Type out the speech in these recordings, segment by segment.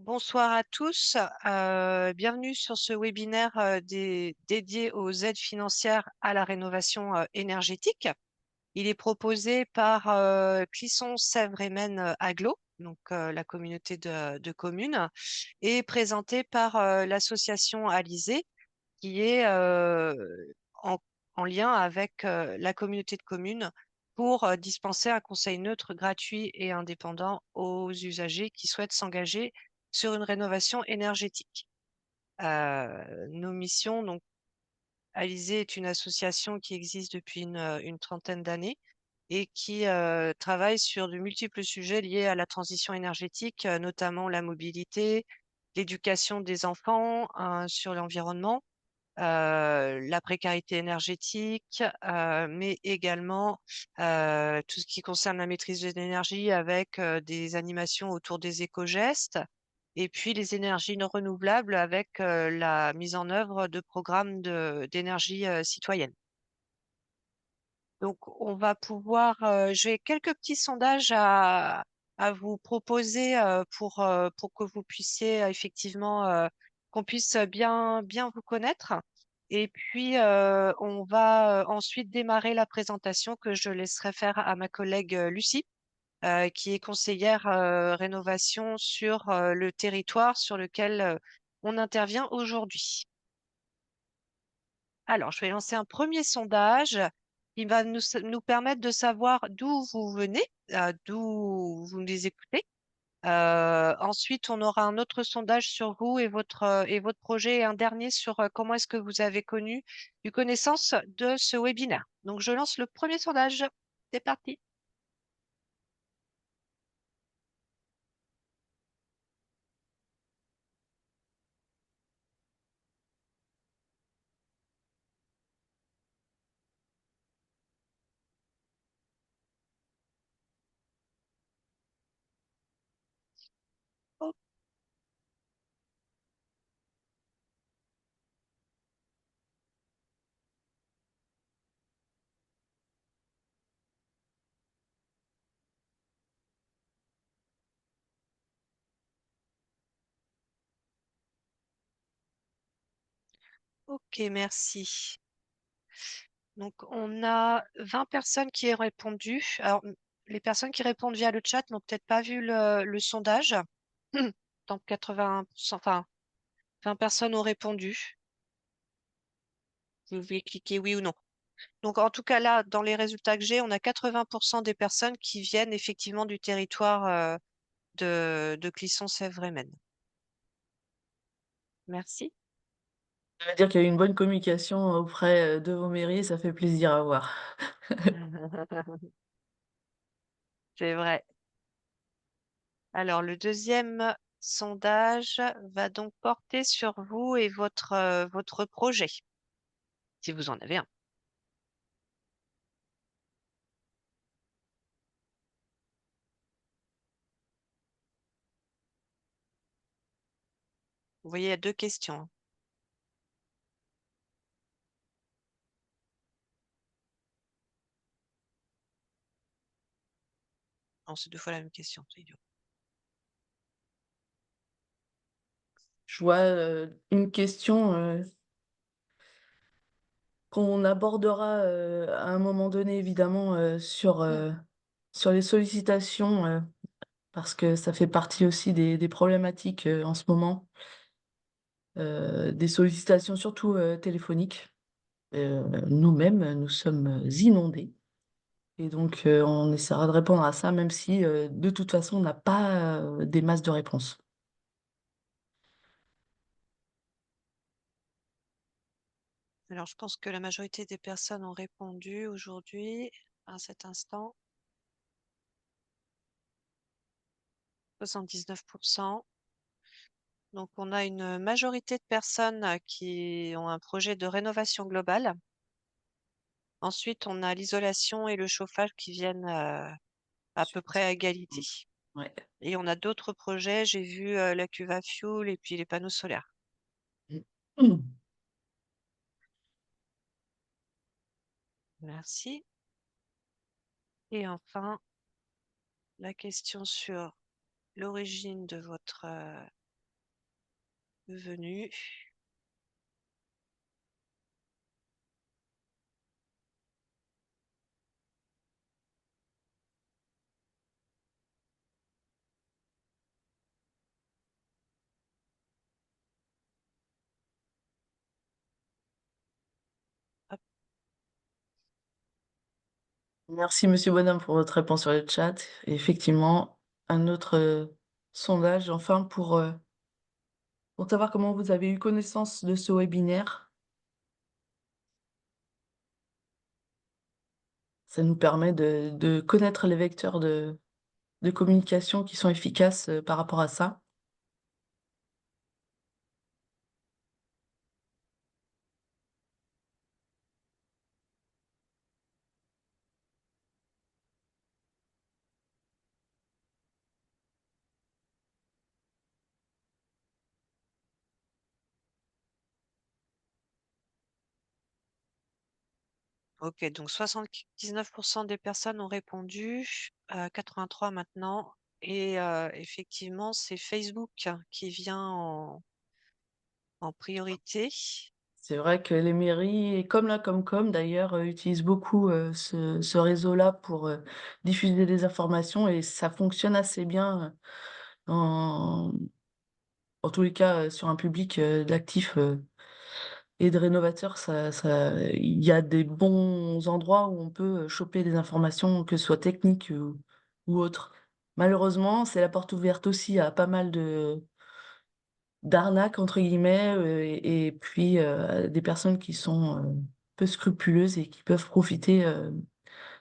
Bonsoir à tous. Bienvenue sur ce webinaire dédié aux aides financières à la rénovation énergétique. Il est proposé par Clisson-Sèvres et Maine Agglo, donc la communauté de communes, et présenté par l'association Alizé, qui est en, en lien avec la communauté de communes pour dispenser un conseil neutre, gratuit et indépendant aux usagers qui souhaitent s'engager sur une rénovation énergétique. Nos missions, donc, Alizé est une association qui existe depuis une trentaine d'années et qui travaille sur de multiples sujets liés à la transition énergétique, notamment la mobilité, l'éducation des enfants, sur l'environnement, la précarité énergétique, mais également tout ce qui concerne la maîtrise de l'énergie avec des animations autour des éco-gestes et puis les énergies non renouvelables avec la mise en œuvre de programmes d'énergie citoyenne. Donc, on va pouvoir, j'ai quelques petits sondages à vous proposer pour que vous puissiez effectivement, qu'on puisse bien vous connaître. Et puis, on va ensuite démarrer la présentation que je laisserai faire à ma collègue Lucie, qui est conseillère rénovation sur le territoire sur lequel on intervient aujourd'hui. Alors, je vais lancer un premier sondage qui va nous permettre de savoir d'où vous venez, d'où vous nous écoutez. Ensuite, on aura un autre sondage sur vous et votre projet et un dernier sur comment est-ce que vous avez eu connaissance de ce webinaire. Donc, je lance le premier sondage. C'est parti. Oh, ok, merci. Donc, on a 20 personnes qui ont répondu. Alors, les personnes qui répondent via le chat n'ont peut-être pas vu le sondage. Donc, 80%, enfin, 20 personnes ont répondu. Vous pouvez cliquer oui ou non. Donc, en tout cas, là, dans les résultats que j'ai, on a 80% des personnes qui viennent effectivement du territoire de Clisson-Sèvres-et-Maine. Merci. Ça veut dire qu'il y a eu une bonne communication auprès de vos mairies, ça fait plaisir à voir. C'est vrai. Alors, le deuxième sondage va donc porter sur vous et votre projet, si vous en avez un. Vous voyez, il y a deux questions, hein. Non, c'est deux fois la même question, c'est idiot. Je vois une question qu'on abordera à un moment donné, évidemment, sur les sollicitations, parce que ça fait partie aussi des problématiques en ce moment, des sollicitations surtout téléphoniques. Nous-mêmes, nous sommes inondés. Et donc, on essaiera de répondre à ça, même si de toute façon, on n'a pas des masses de réponses. Alors, je pense que la majorité des personnes ont répondu aujourd'hui, à cet instant, 79%. Donc, on a une majorité de personnes qui ont un projet de rénovation globale. Ensuite, on a l'isolation et le chauffage qui viennent à peu près à égalité. Ouais. Et on a d'autres projets. J'ai vu la cuve à fioul et puis les panneaux solaires. Mm. Merci. Et enfin, la question sur l'origine de votre Venu. Hop. Merci, Monsieur Bonhomme, pour votre réponse sur le chat. Et effectivement, un autre sondage, enfin, pour savoir comment vous avez eu connaissance de ce webinaire. Ça nous permet de connaître les vecteurs de communication qui sont efficaces par rapport à ça. Ok, donc 79% des personnes ont répondu, 83 maintenant. Et effectivement, c'est Facebook qui vient en priorité. C'est vrai que les mairies, et comme la Comcom d'ailleurs, utilisent beaucoup ce réseau-là pour diffuser des informations et ça fonctionne assez bien en, en tous les cas sur un public d'actifs et de rénovateurs. Il y a des bons endroits où on peut choper des informations, que ce soit techniques ou autres. Malheureusement, c'est la porte ouverte aussi à pas mal d'arnaques entre guillemets et puis des personnes qui sont peu scrupuleuses et qui peuvent profiter de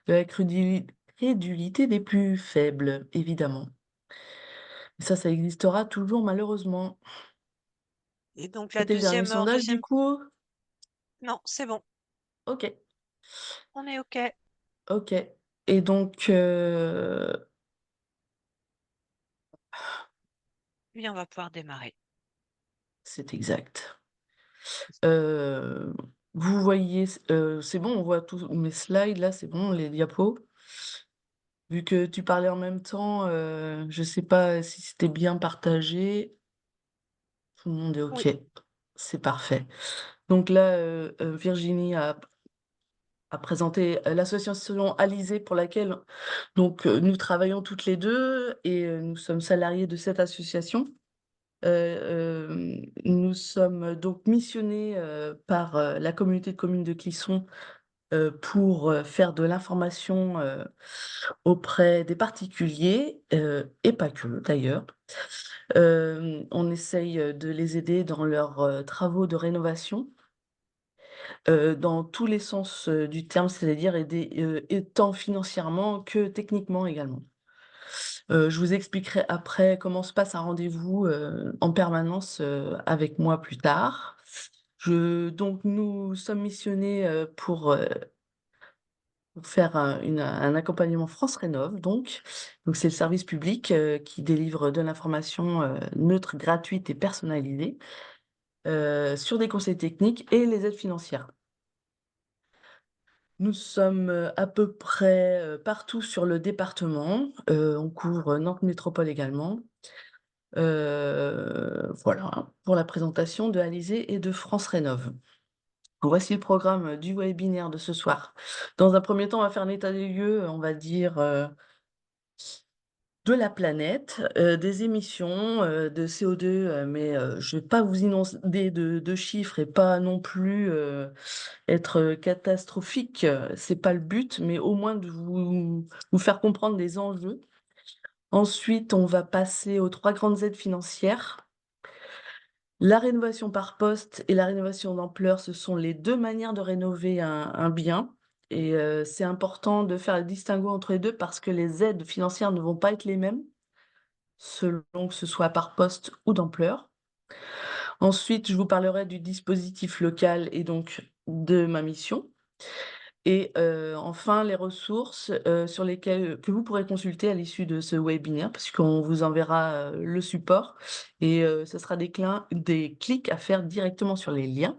la crédulité des plus faibles, évidemment. Ça existera toujours malheureusement. Et donc la C'était le dernier deuxième, sondage du coup? non, c'est bon, Ok, on est ok. ok. Et donc, Bien, on va pouvoir démarrer. c'est exact. Euh, Vous voyez, c'est bon, on voit tous mes slides là, c'est bon, les diapos. Vu que tu parlais en même temps, je sais pas si c'était bien partagé. Tout le monde est Oui. OK. C'est parfait. Donc là, Virginie a présenté l'association Alizé pour laquelle donc, nous travaillons toutes les deux et nous sommes salariés de cette association. Nous sommes donc missionnés par la communauté de communes de Clisson pour faire de l'information auprès des particuliers et pas que d'ailleurs. On essaye de les aider dans leurs travaux de rénovation, dans tous les sens du terme, c'est-à-dire aider tant financièrement que techniquement également. Je vous expliquerai après comment se passe un rendez-vous en permanence avec moi plus tard. Donc nous sommes missionnés pour faire un accompagnement France Rénov', donc c'est le service public qui délivre de l'information neutre, gratuite et personnalisée sur des conseils techniques et les aides financières. Nous sommes à peu près partout sur le département. On couvre Nantes Métropole également. Voilà pour la présentation de Alizé et de France Rénov'. Voici le programme du webinaire de ce soir. Dans un premier temps, on va faire un état des lieux, on va dire, de la planète, des émissions de CO2, mais je ne vais pas vous inonder de chiffres et pas non plus être catastrophique, c'est pas le but, mais au moins de vous faire comprendre des enjeux. Ensuite, on va passer aux 3 grandes aides financières. La rénovation par poste et la rénovation d'ampleur, ce sont les 2 manières de rénover un bien et c'est important de faire le distinguo entre les 2 parce que les aides financières ne vont pas être les mêmes, selon que ce soit par poste ou d'ampleur. Ensuite, je vous parlerai du dispositif local et donc de ma mission. Et enfin, les ressources sur lesquelles que vous pourrez consulter à l'issue de ce webinaire, parce qu'on vous enverra le support et ce sera des clics à faire directement sur les liens.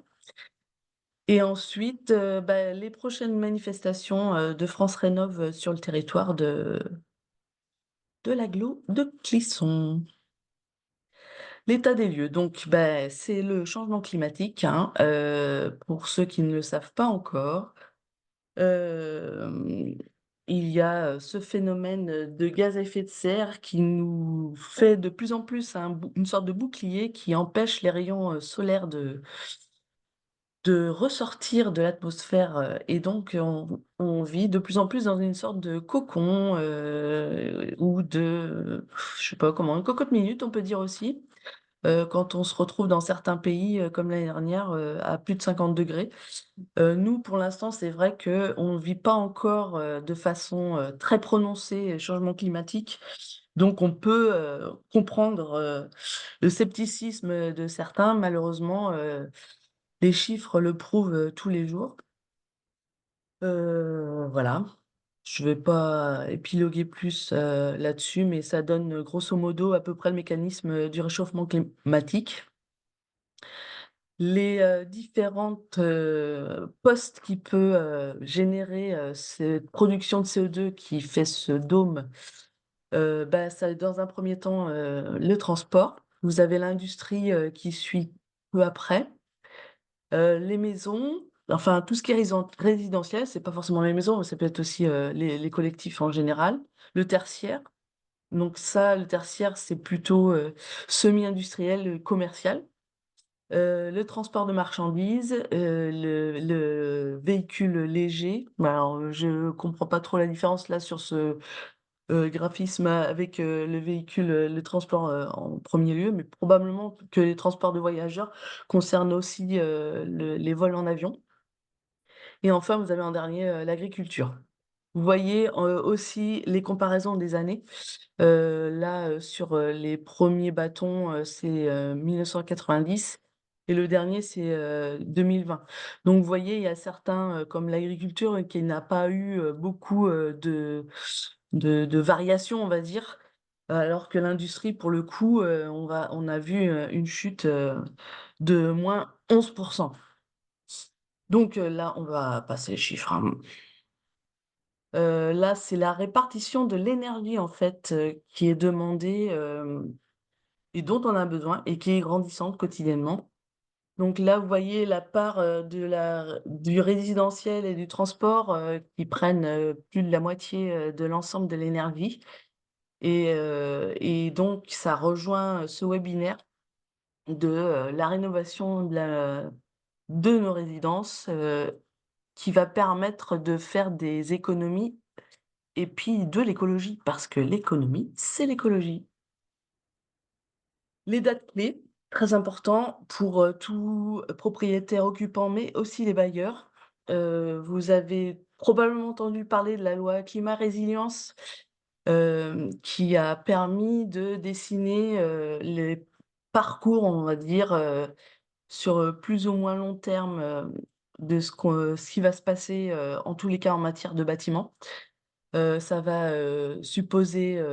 Et ensuite, les prochaines manifestations de France Rénov' sur le territoire de l'agglo de Clisson. L'état des lieux, donc c'est le changement climatique, hein, pour ceux qui ne le savent pas encore. Hem, il y a, ce phénomène, de gaz à effet de serre qui nous fait de plus en plus une sorte de bouclier qui empêche les rayons, solaires de ressortir de l'atmosphère, et donc on vit de plus en plus dans une sorte de cocon, ou de, je sais pas comment, une cocotte minute on peut dire aussi, quand on se retrouve dans certains pays, comme l'année dernière, à plus de 50 degrés. Nous, pour l'instant, c'est vrai qu'on ne vit pas encore, de façon, très prononcée, changement climatique. Donc on peut, comprendre, le scepticisme, de certains. Malheureusement, les chiffres le prouvent, tous les jours. Voilà. Je vais pas épiloguer plus, là-dessus, mais ça donne, grosso modo, à peu près le mécanisme, du réchauffement climatique. Les, différentes, postes qui peut, générer, cette production de CO2 qui fait ce dôme, ça dans un premier temps, le transport. Vous avez l'industrie, qui suit peu après, les maisons, enfin tout ce qui est résidentiel, c'est pas forcément les maisons, mais ça peut être aussi, les collectifs en général. Le tertiaire, donc ça, le tertiaire, c'est plutôt, semi-industriel, commercial. Le transport de marchandises, le véhicule léger. Bah, alors, je comprends pas trop la différence là sur ce, graphisme avec, le véhicule, le transport, en premier lieu, mais probablement que les transports de voyageurs concernent aussi, les vols en avion. Et enfin, vous avez en dernier, l'agriculture. Vous voyez, aussi les comparaisons des années. Là, sur, les premiers bâtons, c'est, 1990 et le dernier, c'est, 2020. Donc vous voyez, il y a certains, comme l'agriculture, qui n'a pas eu, beaucoup, de variations, on va dire, alors que l'industrie, pour le coup, on a vu, une chute, de -11%. Donc là, on va passer les chiffres, hein. Là, c'est la répartition de l'énergie, en fait, qui est demandée, et dont on a besoin et qui est grandissante quotidiennement. Donc là, vous voyez la part, du résidentiel et du transport, qui prennent, plus de la moitié, de l'ensemble de l'énergie et donc ça rejoint, ce webinaire de, la rénovation de nos résidences, qui va permettre de faire des économies et puis de l'écologie, parce que l'économie, c'est l'écologie. Les dates clés, très important pour, tout propriétaire occupant, mais aussi les bailleurs. Vous avez probablement entendu parler de la loi climat résilience, qui a permis de dessiner, les parcours, on va dire, sur, plus ou moins long terme, de ce qui va se passer, en tous les cas en matière de bâtiments. Ça va, supposer,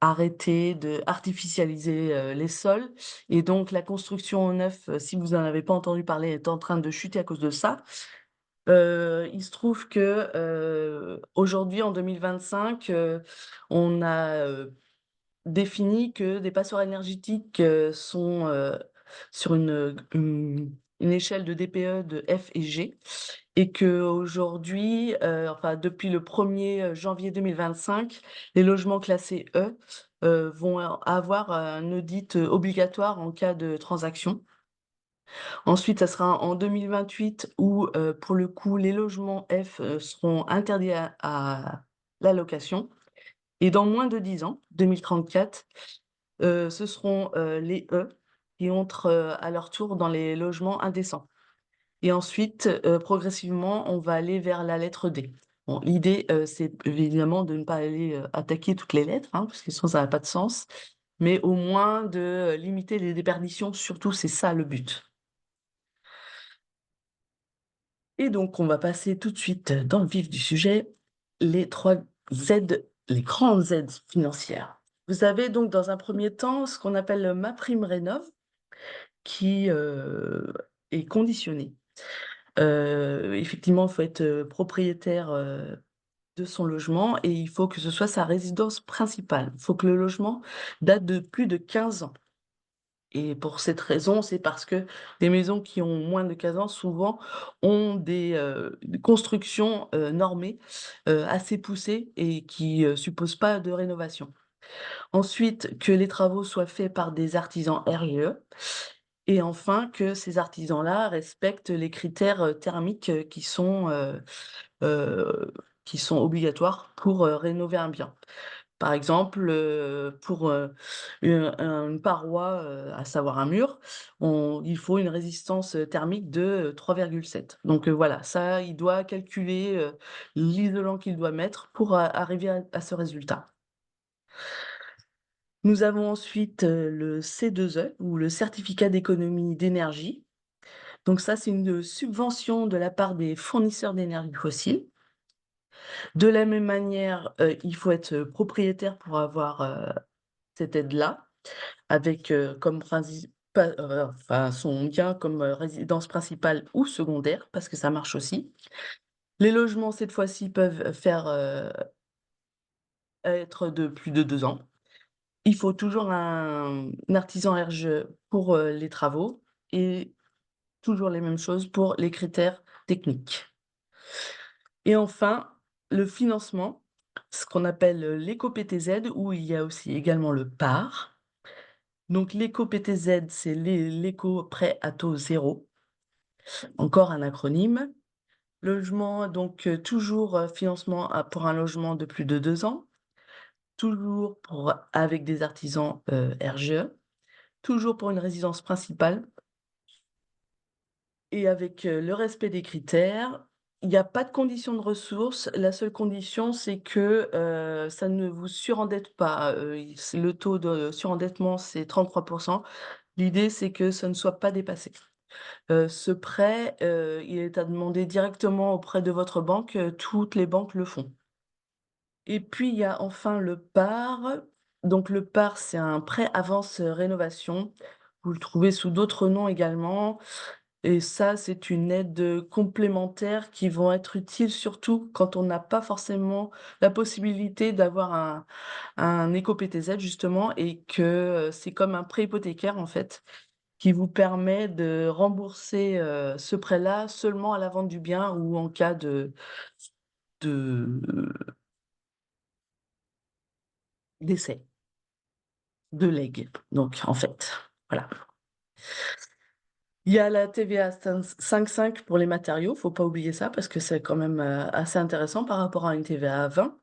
d'arrêter d'artificialiser, les sols et donc la construction en neuf, si vous en avez pas entendu parler, est en train de chuter à cause de ça. Il se trouve que, aujourd'hui en 2025, on a, défini que des passoires énergétiques, sont, sur une échelle de DPE de F et G et qu'aujourd'hui, enfin depuis le 1er janvier 2025, les logements classés E, vont avoir un audit, obligatoire en cas de transaction. Ensuite, ça sera en 2028 où, pour le coup, les logements F, seront interdits à la location et dans moins de 10 ans, 2034, ce seront, les E qui entrent, à leur tour dans les logements indécents et ensuite, progressivement, on va aller vers la lettre D. Bon, l'idée, c'est évidemment de ne pas aller, attaquer toutes les lettres, hein, parce que sinon ça n'a pas de sens, mais au moins de, limiter les déperditions, surtout, c'est ça le but. Et donc on va passer tout de suite dans le vif du sujet, les 3 Z, les grandes Z financières. Vous avez donc dans un premier temps ce qu'on appelle MaPrimeRénov' qui, est conditionné. Effectivement, il faut être, propriétaire, de son logement et il faut que ce soit sa résidence principale. Il faut que le logement date de plus de 15 ans. Et pour cette raison, c'est parce que les maisons qui ont moins de 15 ans, souvent, ont des constructions, normées, assez poussées et qui, supposent pas de rénovation. Ensuite, que les travaux soient faits par des artisans RGE et enfin que ces artisans-là respectent les critères, thermiques, heu, qui sont obligatoires pour, rénover un bien. Par exemple, pour, une paroi, à savoir un mur, il faut une résistance, thermique de, 3,7. Donc, voilà, ça, il doit calculer, l'isolant qu'il doit mettre pour arriver à ce résultat. Nous avons ensuite, le C2E ou le certificat d'économie d'énergie. Donc ça, c'est une subvention de la part des fournisseurs d'énergie fossile. De la même manière, il faut être propriétaire pour avoir, cette aide-là, avec, comme enfin son bien comme, résidence principale ou secondaire, parce que ça marche aussi. Les logements, cette fois-ci, peuvent être de plus de 2 ans. Il faut toujours un artisan RGE pour, les travaux et toujours les mêmes choses pour les critères techniques. Et enfin, le financement, ce qu'on appelle, l'éco-PTZ, où il y a aussi également le PAR. Donc l'éco-PTZ, c'est l'éco-prêt à taux zéro, encore un acronyme. Logement, donc toujours, financement pour un logement de plus de 2 ans, toujours avec des artisans, RGE, toujours pour une résidence principale et avec, le respect des critères. Il y a pas de condition de ressources. La seule condition, c'est que, ça ne vous surendette pas. Le taux de surendettement, c'est 33. L'idée, c'est que ça ne soit pas dépassé. Ce prêt, il est à demander directement auprès de votre banque, toutes les banques le font. Et puis il y a enfin le PAR. Donc le PAR, c'est un prêt avance, rénovation. Vous le trouvez sous d'autres noms également et ça, c'est une aide, complémentaire qui vont être utiles surtout quand on n'a pas forcément la possibilité d'avoir un éco-PTZ justement et que, c'est comme un prêt hypothécaire en fait, qui vous permet de rembourser, ce prêt-là seulement à la vente du bien ou en cas de décès, de legs, donc en fait, voilà. Il y a la TVA 5,5 pour les matériaux, faut pas oublier ça parce que c'est quand même, assez intéressant par rapport à une TVA à 20.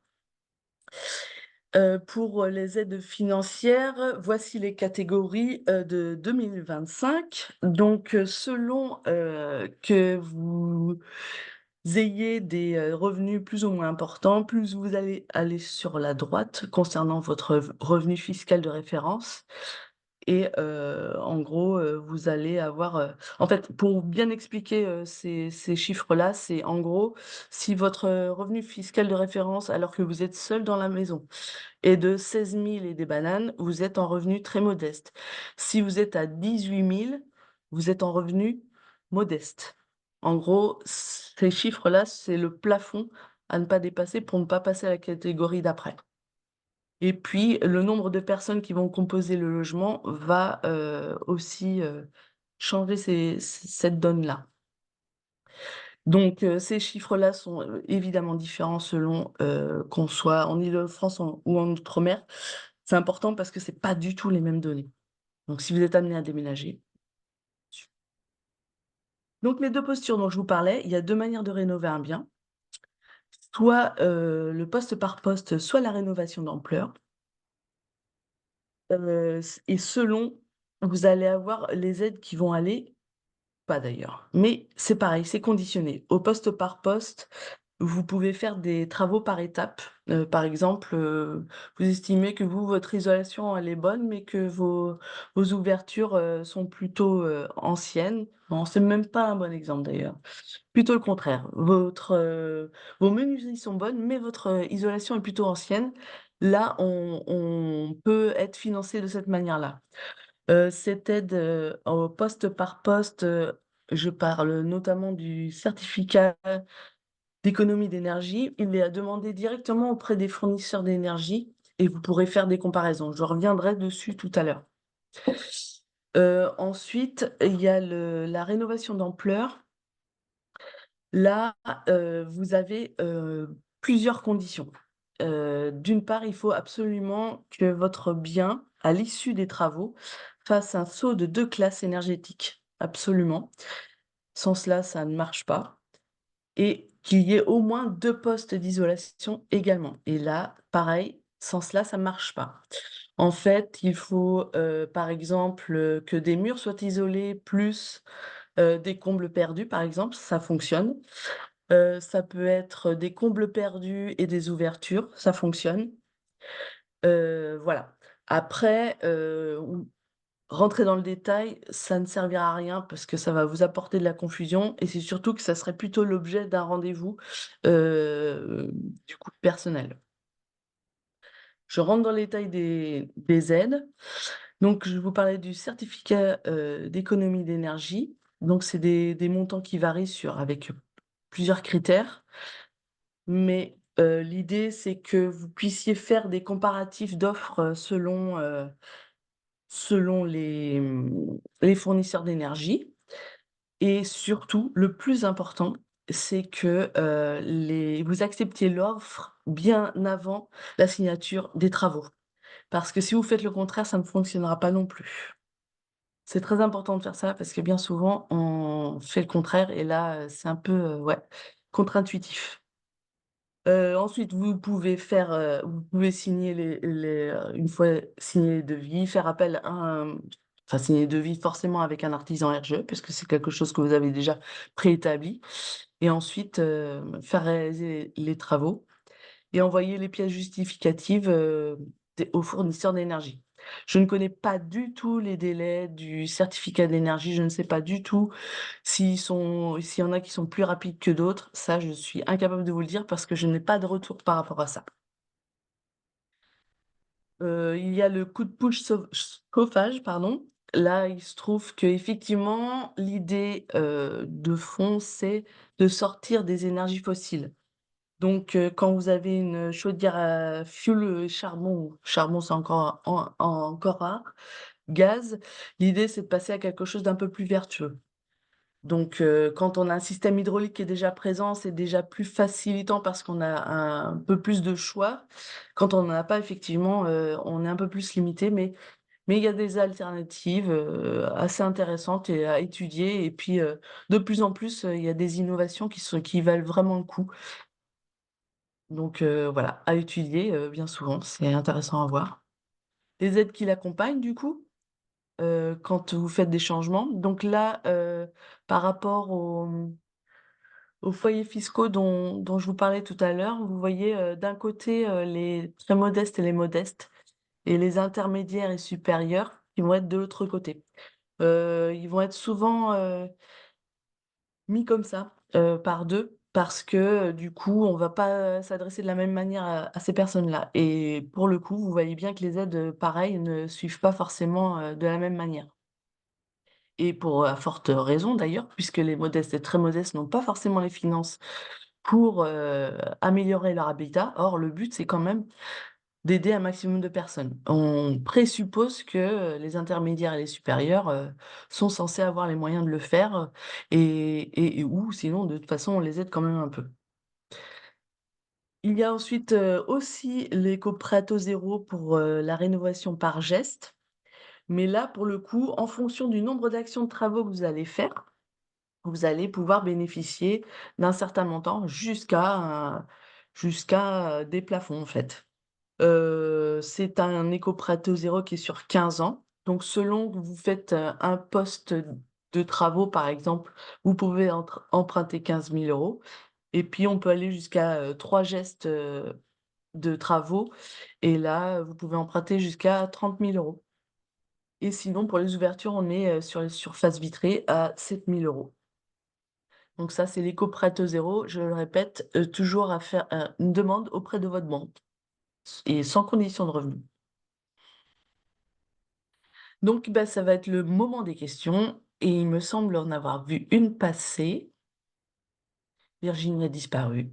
Pour les aides financières, voici les catégories, de 2025. Donc, selon, que vous ayez des, revenus plus ou moins importants, plus vous allez aller sur la droite concernant votre revenu fiscal de référence et en gros, vous allez avoir, en fait, pour bien expliquer, ces chiffres-là, c'est en gros, si votre, revenu fiscal de référence, alors que vous êtes seul dans la maison, est de 16 000 et des bananes, vous êtes en revenu très modeste. Si vous êtes à 18 000, vous êtes en revenu modeste. En gros, ces chiffres-là, c'est le plafond à ne pas dépasser pour ne pas passer à la catégorie d'après. Et puis, le nombre de personnes qui vont composer le logement va, aussi, changer cette donne-là. Donc, ces chiffres-là sont, évidemment différents selon, qu'on soit en Île-de-France ou en outre-mer. C'est important parce que c'est pas du tout les mêmes données. Donc si vous êtes amené à déménager. Donc les 2 postures dont je vous parlais, il y a 2 manières de rénover un bien. Soit, le poste par poste, soit la rénovation d'ampleur. Et selon, vous allez avoir les aides qui vont aller pas d'ailleurs, mais c'est pareil, c'est conditionné. Au poste par poste, vous pouvez faire des travaux par étapes. Par exemple, vous estimez que votre isolation, elle est bonne, mais que vos ouvertures, sont plutôt, anciennes. Non, c'est même pas un bon exemple d'ailleurs. Plutôt le contraire. Vos menuiseries sont bonnes, mais votre, isolation est plutôt ancienne. Là, on peut être financé de cette manière-là. Cette aide, au poste par poste, je parle notamment du certificat d'économie d'énergie. Il est à demander directement auprès des fournisseurs d'énergie et vous pourrez faire des comparaisons. Je reviendrai dessus tout à l'heure. Ensuite, il y a la rénovation d'ampleur. Là, vous avez, plusieurs conditions. D'une part, il faut absolument que votre bien, à l'issue des travaux, fasse un saut de 2 classes énergétiques, absolument. Sans cela, ça ne marche pas et qu'il y ait au moins 2 postes d'isolation également et là, pareil, sans cela, ça ne marche pas. En fait, il faut, par exemple, que des murs soient isolés plus, des combles perdus, par exemple, ça fonctionne. Ça peut être des combles perdus et des ouvertures, ça fonctionne. Voilà. Après, rentrer dans le détail, ça ne servira à rien parce que ça va vous apporter de la confusion et c'est surtout que ça serait plutôt l'objet d'un rendez-vous, du coup personnel. Je rentre dans les détails des aides. Donc je vous parlais du certificat, d'économie d'énergie. Donc c'est des montants qui varient avec plusieurs critères. Mais, l'idée, c'est que vous puissiez faire des comparatifs d'offres, selon les fournisseurs d'énergie et surtout, le plus important, c'est que, vous acceptiez l'offre bien avant la signature des travaux. Parce que si vous faites le contraire, ça ne fonctionnera pas non plus. C'est très important de faire ça parce que bien souvent, on fait le contraire et là, c'est un peu, ouais, contre-intuitif. Ensuite, vous pouvez signer une fois signé les devis, faire appel à signer les devis forcément avec un artisan RGE, puisque c'est quelque chose que vous avez déjà préétabli et ensuite, faire réaliser les travaux et envoyer les pièces justificatives, des aux fournisseurs d'énergie. Je ne connais pas du tout les délais du certificat d'énergie, je ne sais pas du tout s'il y en a qui sont plus rapides que d'autres, ça je suis incapable de vous le dire parce que je n'ai pas de retour par rapport à ça. Il y a le coup de pouce chauffage, pardon. Là, il se trouve qu'effectivement, l'idée, de fond, c'est de sortir des énergies fossiles. Donc, quand vous avez une chaudière à fioul, charbon c'est encore rare, gaz, l'idée c'est de passer à quelque chose d'un peu plus vertueux. Donc, quand on a un système hydraulique qui est déjà présent, c'est déjà plus facilitant parce qu'on a un peu plus de choix. Quand on n'en a pas, effectivement, on est un peu plus limité, mais il y a des alternatives, assez intéressantes et à étudier et puis, de plus en plus, il y a des innovations qui valent vraiment le coup. Donc, voilà, à étudier, bien souvent, c'est intéressant à voir. Les aides qui l'accompagnent, du coup, quand vous faites des changements. Donc là, par rapport aux foyers fiscaux dont je vous parlais tout à l'heure, vous voyez, d'un côté, les très modestes et les modestes et les intermédiaires et supérieurs qui vont être de l'autre côté. Ils vont être souvent, mis comme ça, par 2 parce que, du coup, on va pas s'adresser de la même manière à ces personnes-là et pour le coup, vous voyez bien que les aides, pareil, ne suivent pas forcément, de la même manière et à forte raison d'ailleurs, puisque les modestes et très modestes n'ont pas forcément les finances pour, améliorer leur habitat. Or, le but, c'est quand même d'aider un maximum de personnes. On présuppose que, les intermédiaires et les supérieurs, sont censés avoir les moyens de le faire, et ou sinon, de toute façon, on les aide quand même un peu. Il y a ensuite, aussi l'éco-prêt à taux zéro pour, la rénovation par geste. Mais là, pour le coup, en fonction du nombre d'actions de travaux que vous allez faire, vous allez pouvoir bénéficier d'un certain montant jusqu'à des plafonds, en fait. C'est un éco-prêt taux zéro qui est sur 15 ans. Donc selon que vous faites, un poste de travaux, par exemple, vous pouvez emprunter 15 000 € et puis on peut aller jusqu'à, 3 gestes, de travaux et là, vous pouvez emprunter jusqu'à 30 000 € et sinon pour les ouvertures, on est, sur les surfaces vitrées à 7 000 €. Donc ça, c'est l'éco-prêt taux zéro, je le répète, toujours à faire, une demande auprès de votre banque et sans condition de revenu. Donc, bah, ça va être le moment des questions et il me semble en avoir vu une passer. Virginie a disparu.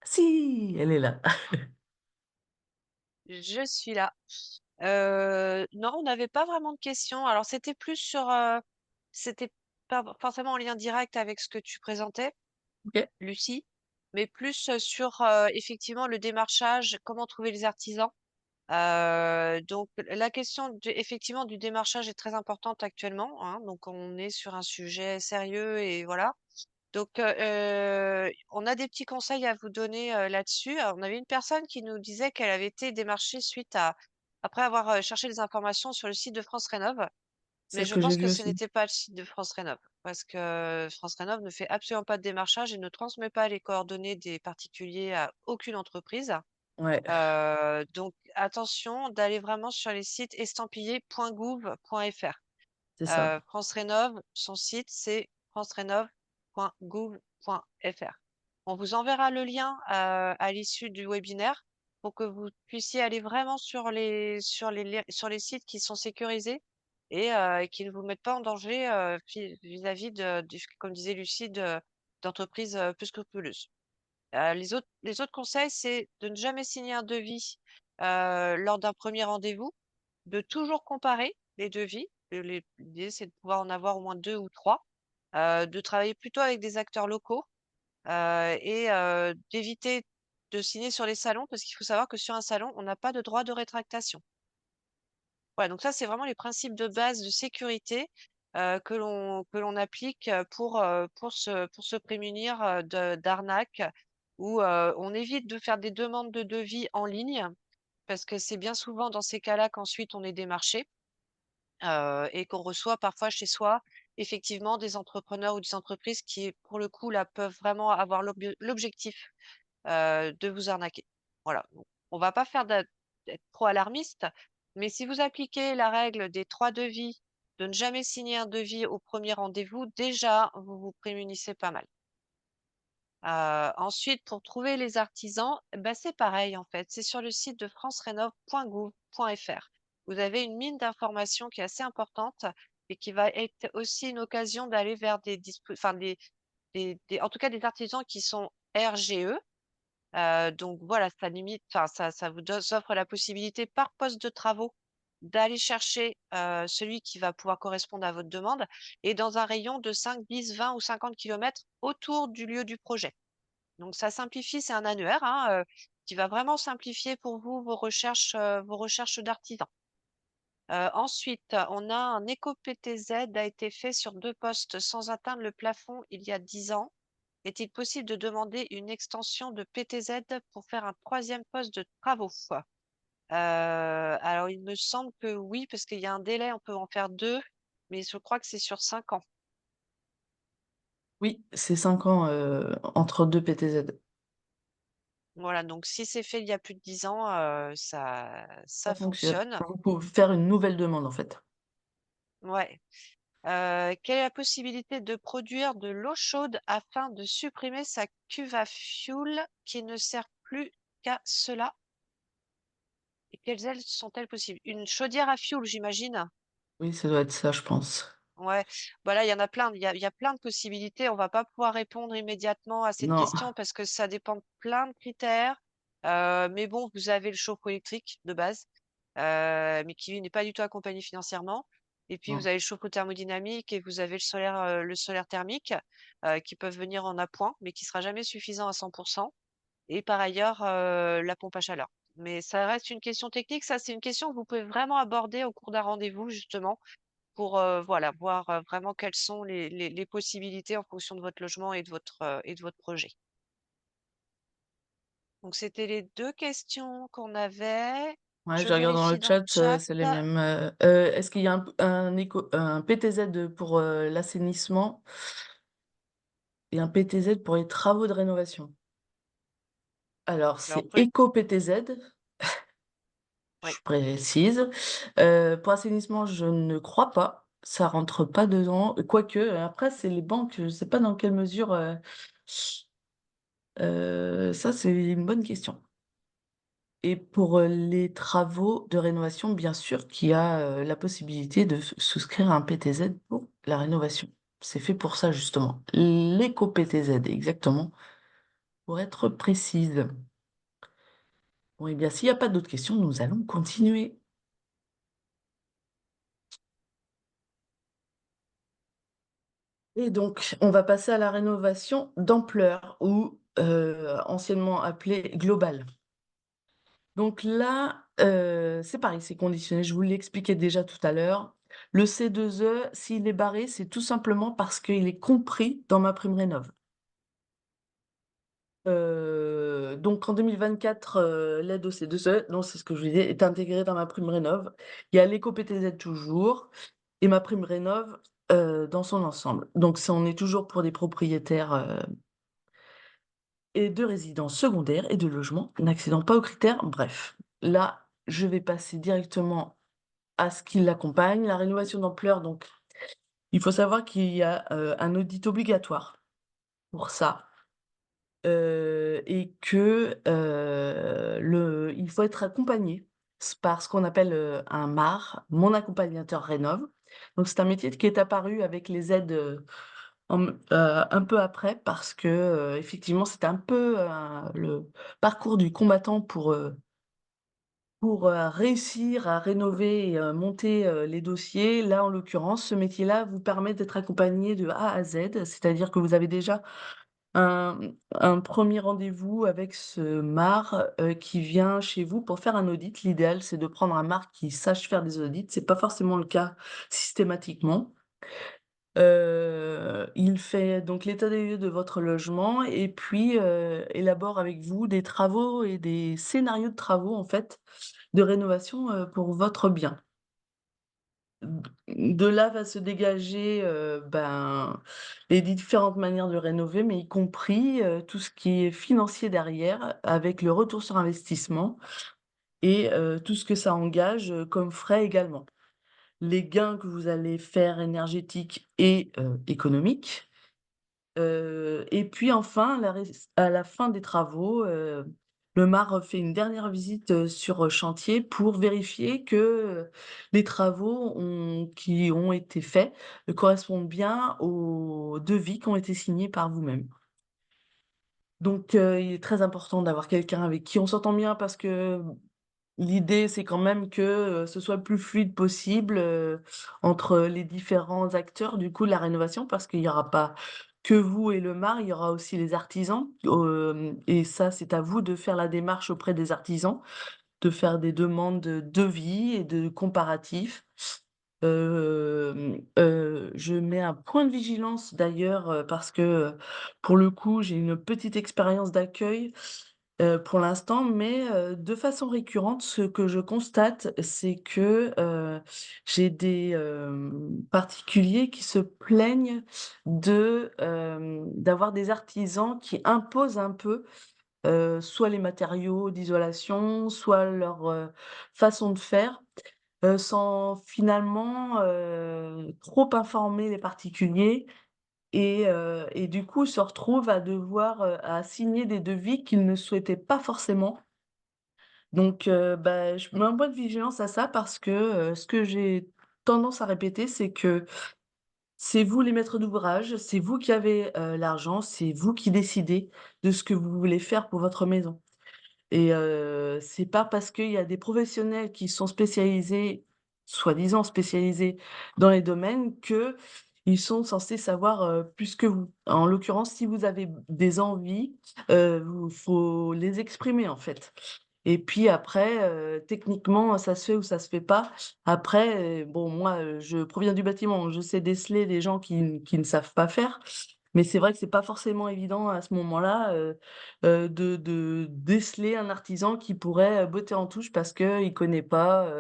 Si, elle est là. Je suis là. Non, on n'avait pas vraiment de questions. Alors, c'était pas forcément en lien direct avec ce que tu présentais, Ok. Lucie, mais plus sur effectivement le démarchage, comment trouver les artisans. Donc, la question effectivement du démarchage est très importante actuellement, hein, donc on est sur un sujet sérieux et voilà. Donc, on a des petits conseils à vous donner là-dessus. Alors, on avait une personne qui nous disait qu'elle avait été démarchée après avoir cherché des informations sur le site de France Rénov. C'est Mais ce je que j'ai pense que vu ce aussi. n'était pas le site de France Rénov, parce que France Rénov ne fait absolument pas de démarchage et ne transmet pas les coordonnées des particuliers à aucune entreprise. Ouais, Donc, attention d'aller vraiment sur les sites estampillé.gouv.fr. c'est ça. France Rénov, son site, c'est francerénov.gouv.fr. On vous enverra le lien à l'issue du webinaire pour que vous puissiez aller vraiment sur les sites qui sont sécurisés et qui ne vous mettent pas en danger vis-à-vis comme disait Lucie, d'entreprises peu scrupuleuses. Les autres conseils, c'est de ne jamais signer un devis lors d'un premier rendez-vous, de toujours comparer les devis. L'idée, c'est de pouvoir en avoir au moins 2 ou 3, de travailler plutôt avec des acteurs locaux, et d'éviter de signer sur les salons parce qu'il faut savoir que sur un salon, on n'a pas de droit de rétractation. Voilà, donc ça, c'est vraiment les principes de base de sécurité, que l'on applique, pour se prémunir, d'arnaques ou, on évite de faire des demandes de devis en ligne parce que c'est bien souvent dans ces cas-là qu'ensuite on est démarché. Et qu'on reçoit parfois chez soi, effectivement, des entrepreneurs ou des entreprises qui, pour le coup, là, peuvent vraiment avoir l'objectif, de vous arnaquer. Voilà, donc on va pas faire d'être trop alarmiste, mais si vous appliquez la règle des 3 devis, de ne jamais signer un devis au premier rendez-vous, déjà, vous vous prémunissez pas mal. Ensuite, pour trouver les artisans, bah, c'est pareil en fait, c'est sur le site de francerénov.gouv.fr. Vous avez une mine d'informations qui est assez importante et qui va être aussi une occasion d'aller vers enfin en tout cas des artisans qui sont RGE. Donc voilà, ça limite, enfin ça vous offre la possibilité par poste de travaux d'aller chercher celui qui va pouvoir correspondre à votre demande et dans un rayon de 5, 10, 20 ou 50 kilomètres autour du lieu du projet. Donc ça simplifie, c'est un annuaire, hein, qui va vraiment simplifier pour vous vos recherches d'artisans. Ensuite, on a un éco-PTZ a été fait sur 2 postes sans atteindre le plafond il y a 10 ans. Est-il possible de demander une extension de PTZ pour faire un troisième poste de travaux? Alors il me semble que oui, parce qu'il y a un délai, on peut en faire 2, mais je crois que c'est sur 5 ans. Oui, c'est 5 ans entre deux PTZ. Voilà, donc si c'est fait il y a plus de 10 ans, ça Ça fonctionne. fonctionne. Vous pouvez faire une nouvelle demande en fait. Ouais. Quelle est la possibilité de produire de l'eau chaude afin de supprimer sa cuve à fioul qui ne sert plus qu'à cela? Et quelles ailes sont-elles possibles? Une chaudière à fioul, j'imagine? Oui, ça doit être ça, je pense. Ouais, voilà, il y en a plein, il y a plein de possibilités. On va pas pouvoir répondre immédiatement à cette Non, question parce que ça dépend de plein de critères. Mais bon, vous avez le chauffe-eau électrique de base, mais qui lui n'est pas du tout accompagné financièrement. Et puis vous non. avez le chauffe-eau thermodynamique et vous avez le solaire thermique, qui peuvent venir en appoint, mais qui sera jamais suffisant à 100%. Et par ailleurs, la pompe à chaleur. Mais ça reste une question technique. Ça, c'est une question que vous pouvez vraiment aborder au cours d'un rendez-vous, justement, pour, voilà, voir, vraiment quelles sont les possibilités en fonction de votre logement et de votre projet. Donc c'était les 2 questions qu'on avait. Ouais, Je je regarde dans le vérifie dans le chat, chat. c'est les mêmes. Est-ce qu'il y a un PTZ pour l'assainissement et un PTZ pour les travaux de rénovation? Alors, Alors c'est pour les éco-PTZ, oui, je précise. Pour assainissement, je ne crois pas. Ça rentre pas dedans. Quoique, après, c'est les banques, je ne sais pas dans quelle mesure. Ça, c'est une bonne question. Et pour les travaux de rénovation, bien sûr qu'il y a la possibilité de souscrire à un PTZ pour la rénovation. C'est fait pour ça, justement. L'éco-PTZ, exactement, pour être précise. Bon, et bien, s'il n'y a pas d'autres questions, nous allons continuer. Et donc, on va passer à la rénovation d'ampleur ou anciennement appelée globale. Donc là, c'est pareil, c'est conditionné. Je vous l'ai expliqué déjà tout à l'heure. Le C2E, s'il est barré, c'est tout simplement parce qu'il est compris dans ma prime rénov'. Donc en 2024, l'aide au C2E, non, c'est ce que je vous disais, est intégrée dans ma prime rénov'. Il y a l'éco-PTZ toujours et ma prime rénov', dans son ensemble. Donc ça, on est toujours pour des propriétaires, et de résidences secondaires et de logements n'accédant pas aux critères. Bref, là, je vais passer directement à ce qui l'accompagne. La rénovation d'ampleur, donc il faut savoir qu'il y a, un audit obligatoire pour ça, et que, il faut être accompagné par ce qu'on appelle, un MAR, mon accompagnateur rénov'. Donc c'est un métier qui est apparu avec les aides, un peu après parce que, effectivement, c'était un peu, le parcours du combattant pour, réussir à rénover et monter, les dossiers. Là, en l'occurrence, ce métier-là vous permet d'être accompagné de A à Z, c'est-à-dire que vous avez déjà un un 1 rendez-vous avec ce MAR, qui vient chez vous pour faire un audit. L'idéal, c'est de prendre un MAR qui sache faire des audits. C'est pas forcément le cas systématiquement. Il fait donc l'état des lieux de votre logement et puis, élabore avec vous des travaux et des scénarios de travaux, en fait, de rénovation, pour votre bien. De là va se dégager, ben, les différentes manières de rénover, mais y compris, tout ce qui est financier derrière, avec le retour sur investissement et tout ce que ça engage, comme frais également. Les gains que vous allez faire énergétiques et économiques. Et puis enfin, à la fin des travaux, le MAR fait une dernière visite, sur, chantier pour vérifier que, les travaux qui ont été faits, correspondent bien aux devis qui ont été signés par vous-même. Donc, il est très important d'avoir quelqu'un avec qui on s'entend bien parce que l'idée, c'est quand même que, ce soit le plus fluide possible, entre les différents acteurs, du coup, de la rénovation, parce qu'il y aura pas que vous et le MAR, il y aura aussi les artisans, et ça, c'est à vous de faire la démarche auprès des artisans, de faire des demandes de devis et de comparatifs. Je mets un point de vigilance d'ailleurs, parce que, pour le coup, j'ai une petite expérience d'accueil. Pour l'instant, mais de façon récurrente, ce que je constate, c'est que, j'ai des, particuliers qui se plaignent d'avoir des artisans qui imposent un peu, soit les matériaux d'isolation, soit leur, façon de faire, sans finalement, trop informer les particuliers et du coup, se retrouvent à devoir, à signer des devis qu'ils ne souhaitaient pas forcément. Donc bah, je mets un point de vigilance à ça parce que, ce que j'ai tendance à répéter, c'est que c'est vous les maîtres d'ouvrage, c'est vous qui avez, l'argent, c'est vous qui décidez de ce que vous voulez faire pour votre maison. Et c'est pas parce qu'il y a des professionnels qui sont spécialisés, soi-disant spécialisés dans les domaines, qu'ils sont censés savoir, plus que vous. En l'occurrence, si vous avez des envies, vous faut les exprimer, en fait. Et puis après, techniquement, ça se fait ou ça se fait pas. Après, bon, moi, je proviens du bâtiment, je sais déceler les gens qui ne savent pas faire. Mais c'est vrai que c'est pas forcément évident à ce moment-là, de déceler un artisan qui pourrait, botter en touche parce qu'il connaît pas,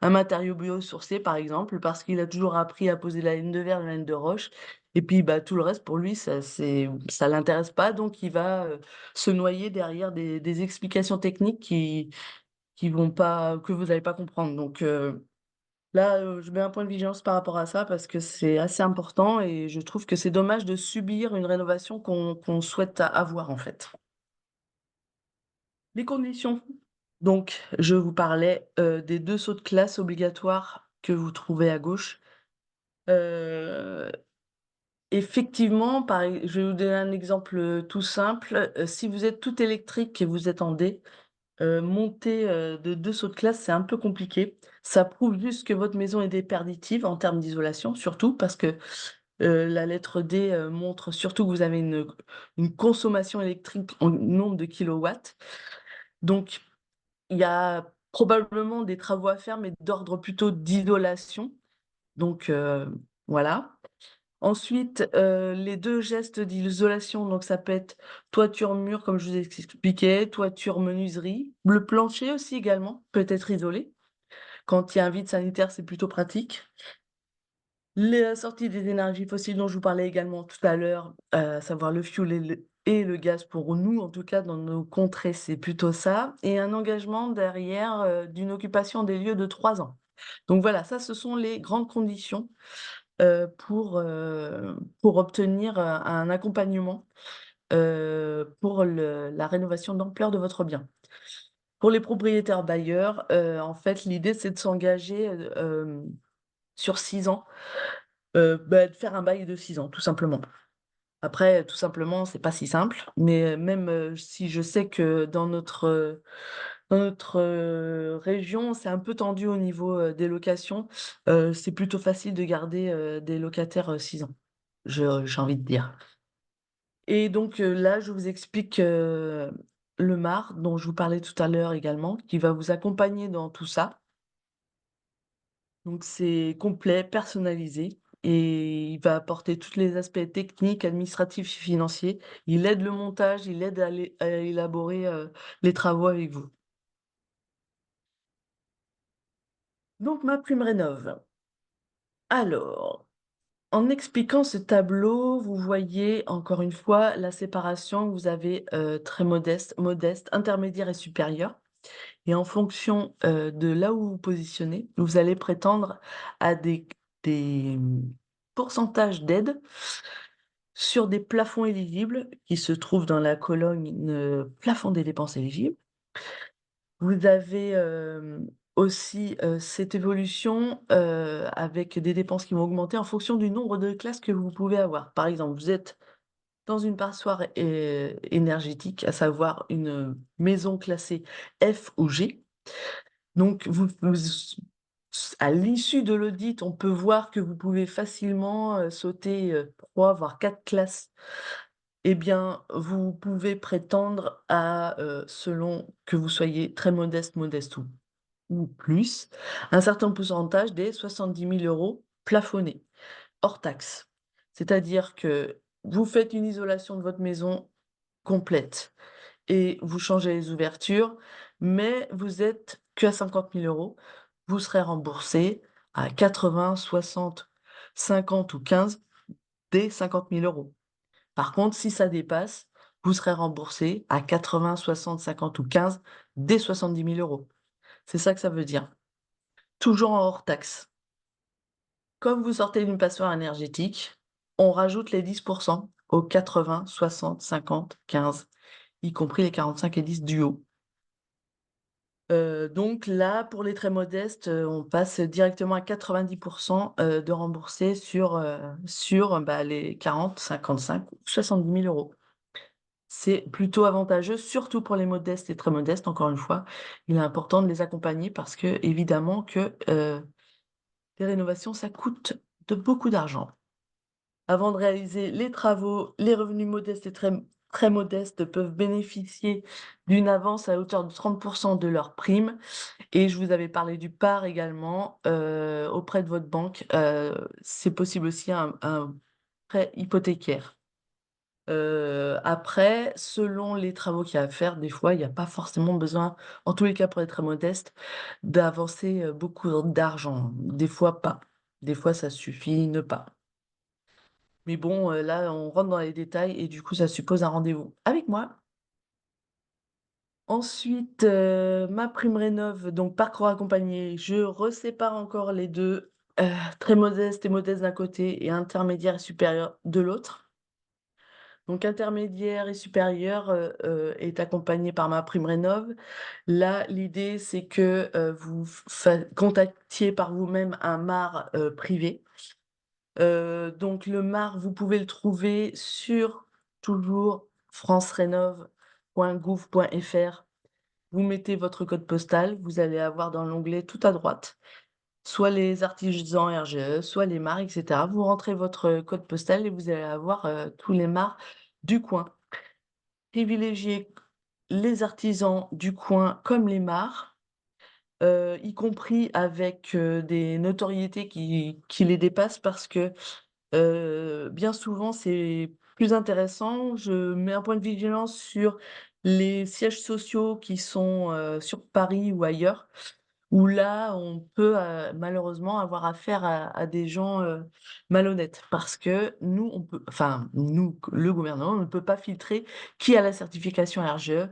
un matériau biosourcé, par exemple, parce qu'il a toujours appris à poser la laine de verre, la laine de roche et puis, bah, tout le reste pour lui, ça l'intéresse pas, donc il va, se noyer derrière des explications techniques qui vont pas que vous allez pas comprendre. Donc, là, je mets un point de vigilance par rapport à ça parce que c'est assez important et je trouve que c'est dommage de subir une rénovation qu'on souhaite avoir, en fait. Les conditions. Donc, je vous parlais, des 2 sauts de classe obligatoires que vous trouvez à gauche. Heu, Effectivement, je vais vous donner un exemple, tout simple. Si vous êtes tout électrique et vous êtes en D, monter, de 2 sauts de classe, c'est un peu compliqué. Ça prouve juste que votre maison est déperditive en termes d'isolation, surtout parce que La lettre D, montre surtout que vous avez une consommation électrique en nombre de kilowatts. Donc il y a probablement des travaux à faire, mais d'ordre plutôt d'isolation. Donc voilà. Ensuite, les 2 gestes d'isolation, donc ça peut être toiture-mur, comme je vous ai expliqué, toiture-menuiserie. Le plancher aussi également peut être isolé. Quand il y a un vide sanitaire, c'est plutôt pratique. La sortie des énergies fossiles dont je vous parlais également tout à l'heure, à savoir le fioul et le gaz pour nous, en tout cas dans nos contrées, c'est plutôt ça, et un engagement derrière, d'une occupation des lieux de 3 ans. Donc voilà, ça, ce sont les grandes conditions, pour obtenir, un accompagnement, pour la rénovation d'ampleur de votre bien. Pour les propriétaires bailleurs, en fait, l'idée, c'est de s'engager, sur 6 ans, de faire un bail de 6 ans, tout simplement. Après, tout simplement, c'est pas si simple, mais même, si je sais que dans notre région, c'est un peu tendu au niveau, des locations, c'est plutôt facile de garder, des locataires, 6 ans, j'ai envie de dire. Et donc, là, je vous explique, le MAR dont je vous parlais tout à l'heure également, qui va vous accompagner dans tout ça. Donc c'est complet, personnalisé et il va apporter tous les aspects techniques, administratifs et financiers. Il aide le montage, il aide à élaborer, les travaux avec vous. Donc ma prime rénov'. Alors, en expliquant ce tableau, vous voyez encore une fois la séparation. Vous avez, très modeste, modeste, intermédiaire et supérieur. Et en fonction, de là où vous vous positionnez, vous allez prétendre à des pourcentages d'aide sur des plafonds éligibles qui se trouvent dans la colonne, plafond des dépenses éligibles. Vous avez, aussi, cette évolution, avec des dépenses qui vont augmenter en fonction du nombre de classes que vous pouvez avoir. Par exemple, vous êtes dans une passoire énergétique, à savoir une maison classée F ou G. Donc à l'issue de l'audit, on peut voir que vous pouvez facilement, sauter, 3 voire 4 classes. Eh bien, vous pouvez prétendre à, selon que vous soyez très modeste, modeste ou plus, un certain pourcentage des 70 000 € plafonnés, hors taxes. C'est-à-dire que vous faites une isolation de votre maison complète et vous changez les ouvertures, mais vous êtes qu'à 50 000 €, vous serez remboursé à 80, 60, 50 ou 15 des 50 000 €. Par contre, si ça dépasse, vous serez remboursé à 80, 60, 50 ou 15 des 70 000 €. C'est ça que ça veut dire. Toujours en hors taxe. Comme vous sortez d'une passoire énergétique, on rajoute les 10 aux 80, 60, 50, 15, y compris les 45 et 10 du haut. Donc là, pour les très modestes, on passe directement à 90 de remboursés sur, les 40, 55 ou 70 000 €. C'est plutôt avantageux, surtout pour les modestes et très modestes, encore une fois. Il est important de les accompagner parce que évidemment que, les rénovations, ça coûte de beaucoup d'argent. Avant de réaliser les travaux, les revenus modestes et très très modestes peuvent bénéficier d'une avance à hauteur de 30 de leur prime. Et je vous avais parlé du PAR également, auprès de votre banque, c'est possible aussi un prêt hypothécaire. Après, selon les travaux qu'il y a à faire, des fois, il y a pas forcément besoin, en tous les cas pour être très modeste, d'avancer, beaucoup d'argent. Des fois pas. Des fois, ça suffit ne pas. Mais bon, là, on rentre dans les détails et du coup, ça suppose un rendez-vous avec moi. Ensuite, ma prime rénov', donc parcours accompagné, je resépare encore les 2, très modeste et modeste d'un côté et intermédiaire et supérieur de l'autre. Donc intermédiaire et supérieur, est accompagné par ma prime rénov'. Là, l'idée, c'est que, vous contactiez par vous-même un MAR, privé. Donc le MAR, vous pouvez le trouver sur toujours francerénov.gouv.fr. Vous mettez votre code postal, vous allez avoir dans l'onglet tout à droite soit les artisans RGE, soit les mares, et cetera. Vous rentrez votre code postal et vous allez avoir, tous les mares du coin. Privilégiez les artisans du coin comme les mares, y compris avec, des notoriétés qui les dépassent parce que, bien souvent, c'est plus intéressant. Je mets un point de vigilance sur les sièges sociaux qui sont, sur Paris ou ailleurs, où là, on peut, malheureusement avoir affaire à des gens, malhonnêtes. Parce que nous, on peut enfin nous, le gouvernement ne peut pas filtrer qui a la certification RGE,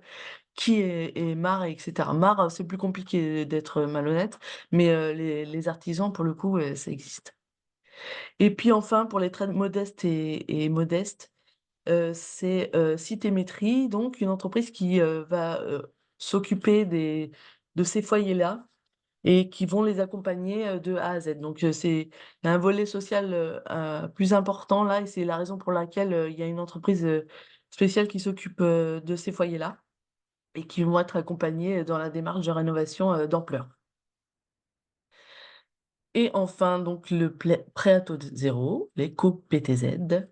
qui est marre et cetera. Marre, c'est plus compliqué d'être malhonnête, mais les artisans, pour le coup, ça existe. Et puis enfin, pour les très modestes et modestes, c'est, Citémétrie, donc une entreprise qui, va, s'occuper de ces foyers-là et qui vont les accompagner, de A à Z. Donc, c'est il y a un volet social, plus important là et c'est la raison pour laquelle, il y a une entreprise, spéciale qui s'occupe, de ces foyers-là et qui vont être accompagnés, dans la démarche de rénovation, d'ampleur. Et enfin donc le prêt à taux de 0, l'éco-PTZ.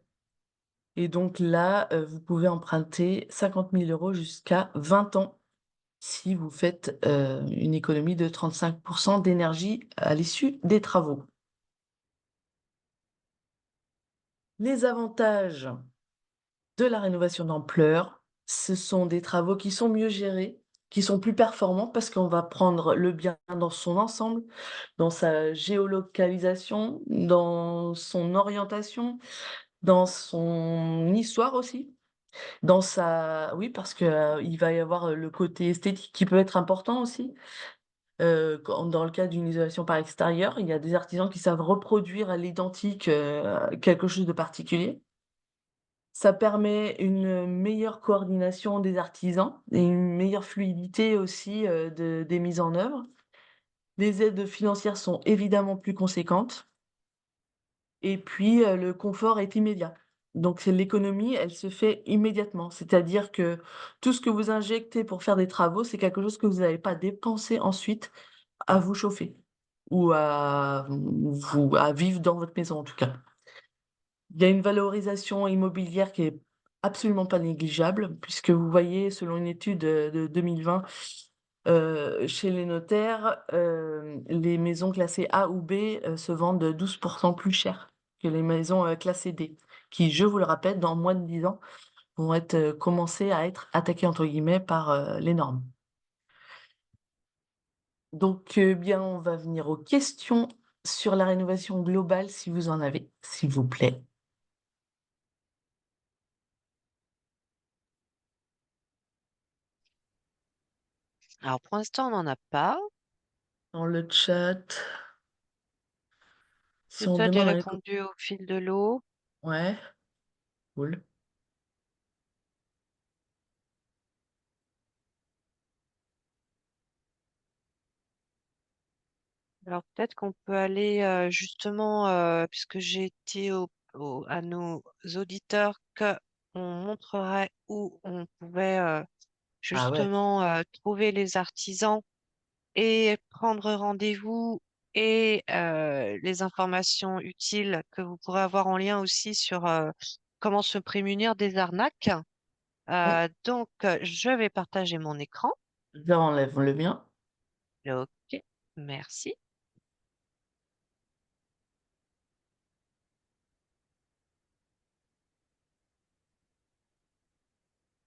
Et donc là, vous pouvez emprunter 50 000 € jusqu'à 20 ans si vous faites, une économie de 35 d'énergie à l'issue des travaux. Les avantages de la rénovation d'ampleur, ce sont des travaux qui sont mieux gérés, qui sont plus performants parce qu'on va prendre le bien dans son ensemble, dans sa géolocalisation, dans son orientation, dans son histoire aussi, dans sa oui parce que, il va y avoir, le côté esthétique qui peut être important aussi. Quand dans le cas d'une isolation par extérieur, il y a des artisans qui savent reproduire à l'identique, quelque chose de particulier. Ça permet une meilleure coordination des artisans et une meilleure fluidité aussi, des mises en œuvre. Les aides financières sont évidemment plus conséquentes et puis, le confort est immédiat. Donc c'est l'économie, elle se fait immédiatement. C'est-à-dire que tout ce que vous injectez pour faire des travaux, c'est quelque chose que vous n'allez pas dépenser ensuite à vous chauffer ou à vivre dans votre maison, en tout cas. Il y a une valorisation immobilière qui est absolument pas négligeable, puisque vous voyez, selon une étude, de 2020, chez les notaires, les maisons classées A ou B, se vendent 12 plus cher que les maisons, classées D, qui, je vous le rappelle, dans moins de 10 ans, vont être, commencer à être «attaquées» entre guillemets par, les normes. Donc, bien, on va venir aux questions sur la rénovation globale, si vous en avez, s'il vous plaît. Alors, pour l'instant, on n'en a pas. Dans le chat, si Le on chat est demande à l'éco répondu au fil de l'eau. ouais, cool. Alors, peut-être qu'on peut aller justement, puisque j'ai dit à nos auditeurs qu'on montrerait où on pouvait Ah ouais, justement trouver les artisans et prendre rendez-vous et les informations utiles que vous pourrez avoir en lien aussi sur comment se prémunir des arnaques. oui, Donc, je vais partager mon écran. là, enlève le mien. OK, merci.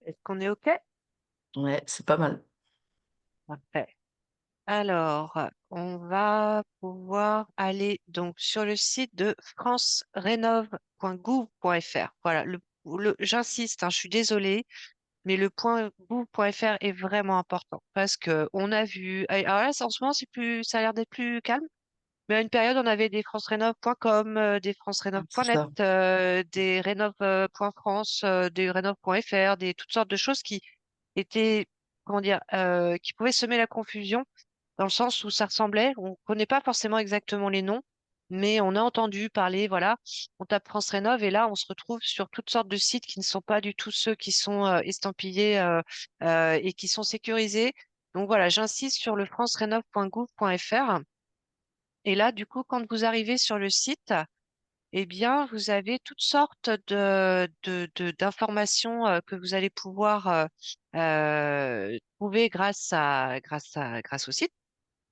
Est-ce qu'on est OK? Ouais, c'est pas mal. Parfait. Alors, on va pouvoir aller donc sur le site de francerénov.gouv.fr. Voilà, j'insiste, hein, je suis désolée, mais le point .gouv.fr est vraiment important parce que on a vu. Alors là, en ce moment, ça a l'air d'être plus calme. Mais à une période, on avait des francerénov.com, des Ouais, c'est francerénov.net, ça. des rénov.france, des rénov.fr, des toutes sortes de choses qui étaient, comment dire, qui pouvaient semer la confusion dans le sens où ça ressemblait. On connaît pas forcément exactement les noms, mais on a entendu parler, voilà. On tape France Rénov et là, on se retrouve sur toutes sortes de sites qui ne sont pas du tout ceux qui sont estampillés et qui sont sécurisés. Donc voilà, j'insiste sur le francerénov.gouv.fr. Et là, du coup, quand vous arrivez sur le site, eh bien, vous avez toutes sortes d'informations que vous allez pouvoir trouver grâce au site.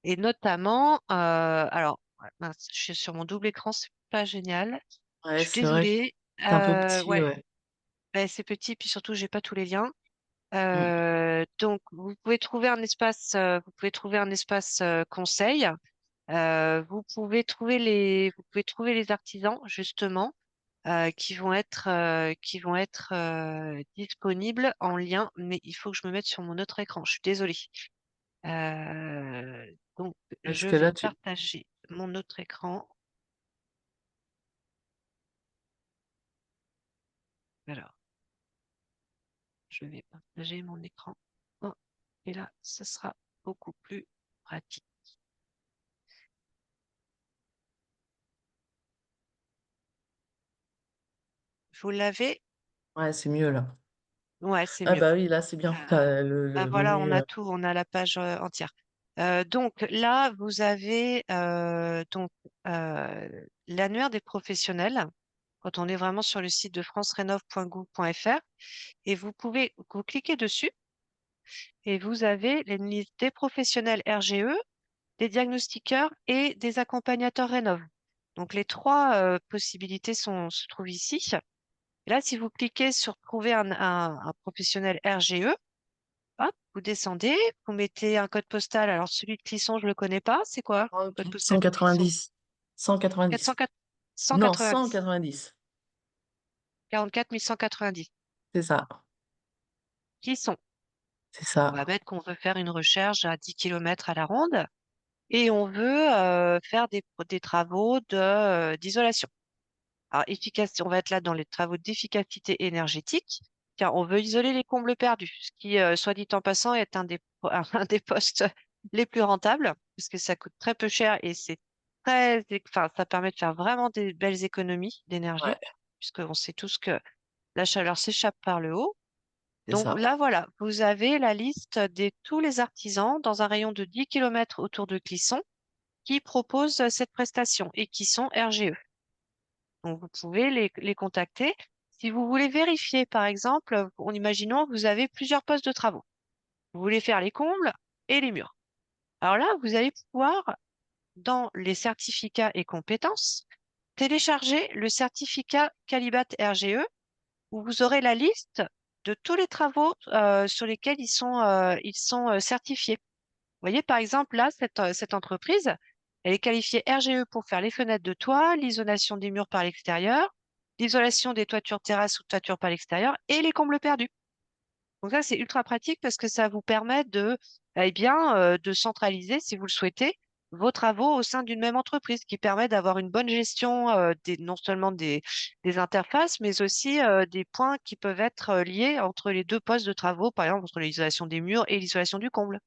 Et notamment, alors, ouais, mince, je suis sur mon double écran, c'est pas génial. Ouais, Je suis c'est vrai que désolée. c'est un peu petit, Ouais, ouais. ben, c'est petit, puis surtout, j'ai pas tous les liens. Mm. Donc, vous pouvez trouver un espace conseil. Vous pouvez trouver les artisans justement qui vont être disponibles en lien, mais il faut que je me mette sur mon autre écran. Je suis désolée. Donc, Parce je que vais là, tu... partager mon autre écran. Alors, je vais partager mon écran. Oh, et là, ce sera beaucoup plus pratique. Vous l'avez? Ouais, c'est mieux là. Ouais, c'est Ah mieux. bah oui, là, c'est bien. Euh, T'as ah, le voilà, on menu. a tout, on a la page entière. Donc là, vous avez l'annuaire des professionnels quand on est vraiment sur le site de francerénov.gouv.fr et vous cliquez dessus et vous avez les listes des professionnels RGE, des diagnostiqueurs et des accompagnateurs rénov. Donc les trois possibilités se trouvent ici. Et là, si vous cliquez sur trouver un professionnel RGE, hop, vous descendez, vous mettez un code postal. Alors, celui de Clisson, je le connais pas. C'est quoi? Code postal de Clisson. 190. 190. 404 Non, 190. 190. 44 190. C'est ça. Clisson. C'est On va ça. mettre qu'on veut faire une recherche à 10 km à la ronde et on veut faire des travaux d'isolation. Alors, on va être là dans les travaux d'efficacité énergétique, car on veut isoler les combles perdus, ce qui, soit dit en passant, est un des, un des postes les plus rentables, parce que ça coûte très peu cher et enfin, ça permet de faire vraiment des belles économies d'énergie, Ouais, puisqu'on sait tous que la chaleur s'échappe par le haut. c'est Donc ça. là, voilà, vous avez la liste de tous les artisans dans un rayon de 10 km autour de Clisson qui proposent cette prestation et qui sont RGE. Donc, vous pouvez les contacter. Si vous voulez vérifier, par exemple, imaginons que vous avez plusieurs postes de travaux. Vous voulez faire les combles et les murs. Alors là, vous allez pouvoir, dans les certificats et compétences, télécharger le certificat Calibat RGE où vous aurez la liste de tous les travaux sur lesquels ils sont certifiés. Vous voyez, par exemple, là, cette entreprise, elle est qualifiée RGE pour faire les fenêtres de toit, l'isolation des murs par l'extérieur, l'isolation des toitures terrasses ou toitures par l'extérieur et les combles perdus. Donc ça, c'est ultra pratique parce que ça vous permet de centraliser, si vous le souhaitez, vos travaux au sein d'une même entreprise, qui permet d'avoir une bonne gestion non seulement des interfaces, mais aussi des points qui peuvent être liés entre les deux postes de travaux, par exemple entre l'isolation des murs et l'isolation du comble.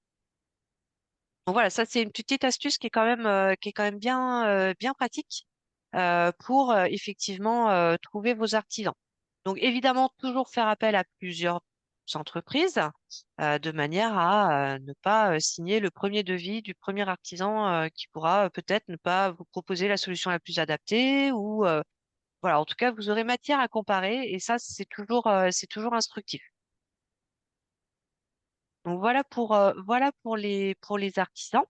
Donc voilà, ça c'est une petite astuce qui est quand même bien pratique pour effectivement trouver vos artisans. Donc évidemment, toujours faire appel à plusieurs entreprises de manière à ne pas signer le premier devis du premier artisan qui pourra peut-être ne pas vous proposer la solution la plus adaptée ou voilà, en tout cas, vous aurez matière à comparer et ça, c'est toujours instructif. Donc voilà pour les artisans.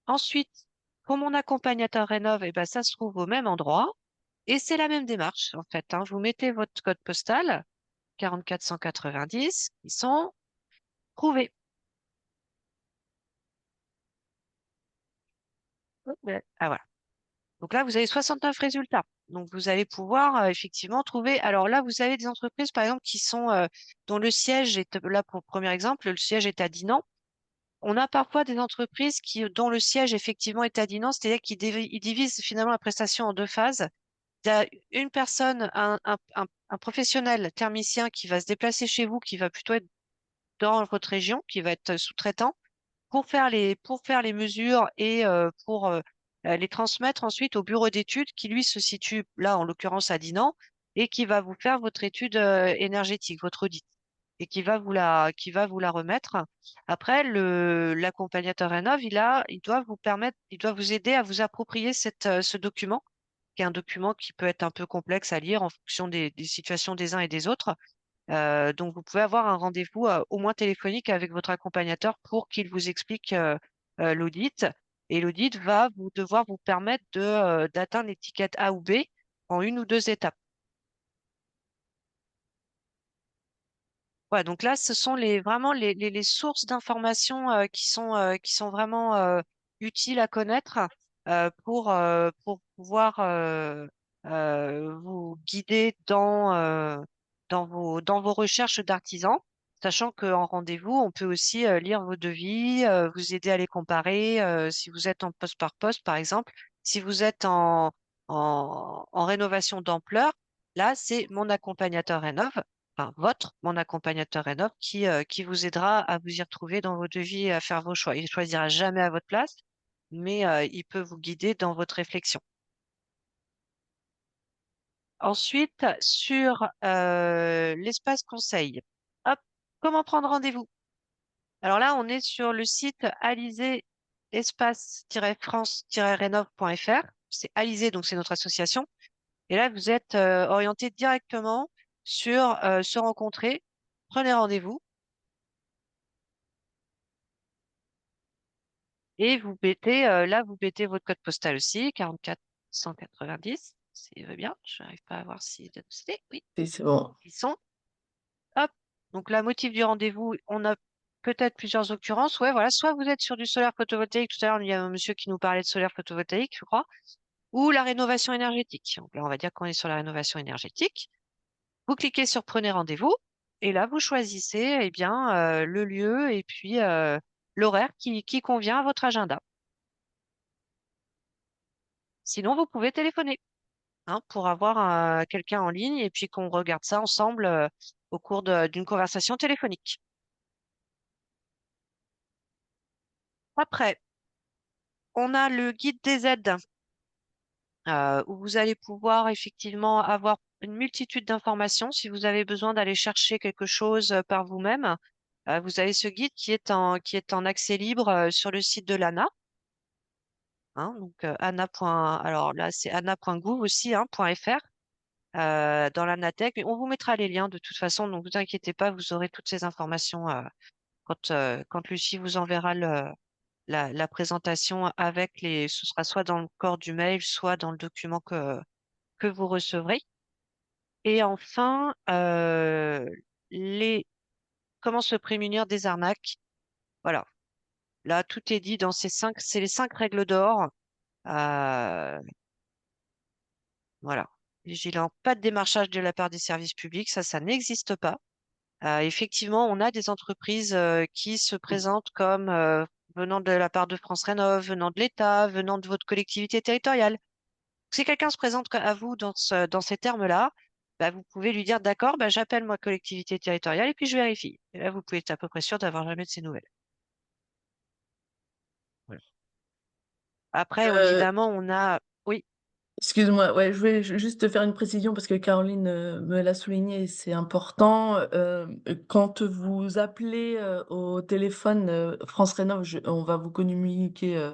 Ensuite, pour mon accompagnateur rénov, eh ben, ça se trouve au même endroit et c'est la même démarche en fait, hein. Vous mettez votre code postal 44 190, ils sont trouvés. Ouais. Ah voilà. Donc là, vous avez 69 résultats. Donc vous allez pouvoir effectivement trouver. Alors là, vous avez des entreprises par exemple dont le siège est là pour le premier exemple, le siège est à Dinan. On a parfois des entreprises dont le siège effectivement est à Dinan, c'est-à-dire ils divisent finalement la prestation en deux phases. Il y a une personne, un professionnel thermicien qui va se déplacer chez vous, qui va plutôt être dans votre région, qui va être sous-traitant, pour faire les mesures et pour les transmettre ensuite au bureau d'études qui, lui, se situe là, en l'occurrence à Dinan, et qui va vous faire votre étude énergétique, votre audit. et qui va vous la remettre. Après, l'accompagnateur Rénov, il doit vous aider à vous approprier ce document, qui est un document qui peut être un peu complexe à lire en fonction des situations des uns et des autres. Donc, vous pouvez avoir un rendez-vous au moins téléphonique avec votre accompagnateur pour qu'il vous explique l'audit. Et l'audit va devoir vous permettre d'atteindre l'étiquette A ou B en une ou deux étapes. Ouais, donc là, ce sont vraiment les sources d'informations qui sont vraiment utiles à connaître pour pouvoir vous guider dans vos recherches d'artisans, sachant qu'en rendez-vous, on peut aussi lire vos devis, vous aider à les comparer si vous êtes en poste par poste, par exemple. Si vous êtes en rénovation d'ampleur, là, c'est mon accompagnateur rénov, enfin mon accompagnateur Rénov qui vous aidera à vous y retrouver dans vos devis et à faire vos choix. Il ne choisira jamais à votre place, mais il peut vous guider dans votre réflexion. Ensuite, sur l'espace conseil. Hop, comment prendre rendez-vous? Alors là, on est sur le site Alizé espace-france-rénov.fr. C'est Alizé, donc c'est notre association. Et là, vous êtes orienté directement sur se rencontrer. Prenez rendez-vous. Et vous mettez votre code postal aussi, 44 190. C'est bien. Je n'arrive pas à voir si c'est. Oui, C'est bon. ils sont. Hop. Donc, la motif du rendez-vous, on a peut-être plusieurs occurrences. Ouais, voilà. Soit vous êtes sur du solaire photovoltaïque. Tout à l'heure, il y a un monsieur qui nous parlait de solaire photovoltaïque, je crois. Ou la rénovation énergétique. Donc là, on va dire qu'on est sur la rénovation énergétique. Vous cliquez sur Prenez rendez-vous. Et là, vous choisissez, eh bien, le lieu et puis l'horaire qui convient à votre agenda. Sinon, vous pouvez téléphoner, hein, pour avoir quelqu'un en ligne et puis qu'on regarde ça ensemble au cours d'une conversation téléphonique. Après, on a le guide des aides où vous allez pouvoir effectivement avoir une multitude d'informations. Si vous avez besoin d'aller chercher quelque chose par vous-même, vous avez ce guide qui est en accès libre sur le site de l'ANA. Hein, donc alors là, c'est ana.gouv aussi, hein, .fr. Dans l'Anatech. Mais on vous mettra les liens de toute façon, donc vous inquiétez pas, vous aurez toutes ces informations quand Lucie vous enverra la présentation avec ce sera soit dans le corps du mail, soit dans le document que vous recevrez. Et enfin, comment se prémunir des arnaques. Voilà. Là, tout est dit dans c'est les 5 règles d'or. Euh, voilà. Vigilant, pas de démarchage de la part des services publics, ça n'existe pas. Effectivement, on a des entreprises qui se présentent comme venant de la part de France Rénov, venant de l'État, venant de votre collectivité territoriale. Si quelqu'un se présente à vous dans ces termes-là, bah, vous pouvez lui dire, d'accord, bah, j'appelle ma collectivité territoriale et puis je vérifie. Et là, vous pouvez être à peu près sûr d'avoir jamais de ces nouvelles. Voilà. Après, Euh, évidemment, on a... Oui, Excuse-moi, ouais, je voulais juste te faire une précision parce que Caroline me l'a souligné, et c'est important. Quand vous appelez au téléphone France Rénov, on va vous communiquer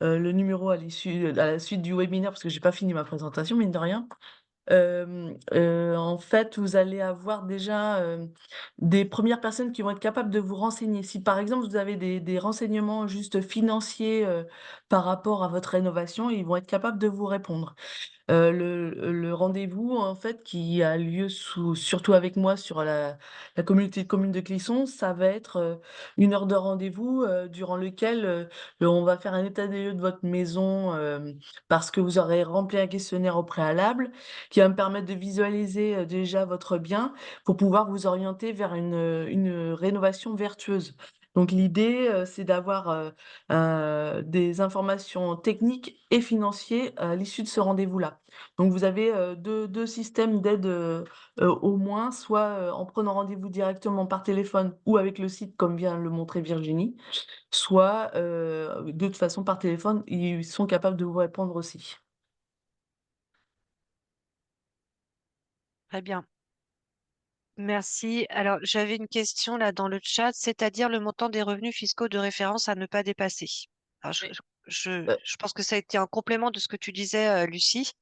le numéro à la suite du webinaire parce que j'ai pas fini ma présentation, mine de rien. En fait, vous allez avoir déjà des premières personnes qui vont être capables de vous renseigner. Si par exemple vous avez des renseignements juste financiers par rapport à votre rénovation, ils vont être capables de vous répondre. Le rendez-vous, en fait, qui a lieu surtout avec moi sur la communauté de communes de Clisson, ça va être une heure de rendez-vous durant lequel on va faire un état des lieux de votre maison parce que vous aurez rempli un questionnaire au préalable qui va me permettre de visualiser déjà votre bien pour pouvoir vous orienter vers une rénovation vertueuse. Donc l'idée, c'est d'avoir des informations techniques et financières à l'issue de ce rendez-vous-là. Donc vous avez deux systèmes d'aide au moins, soit en prenant rendez-vous directement par téléphone ou avec le site, comme vient le montrer Virginie, soit de toute façon par téléphone, ils sont capables de vous répondre aussi. très bien. Merci. Alors, j'avais une question là dans le chat, c'est-à-dire le montant des revenus fiscaux de référence à ne pas dépasser. Alors, Oui. je pense que ça a été un complément de ce que tu disais, Lucie.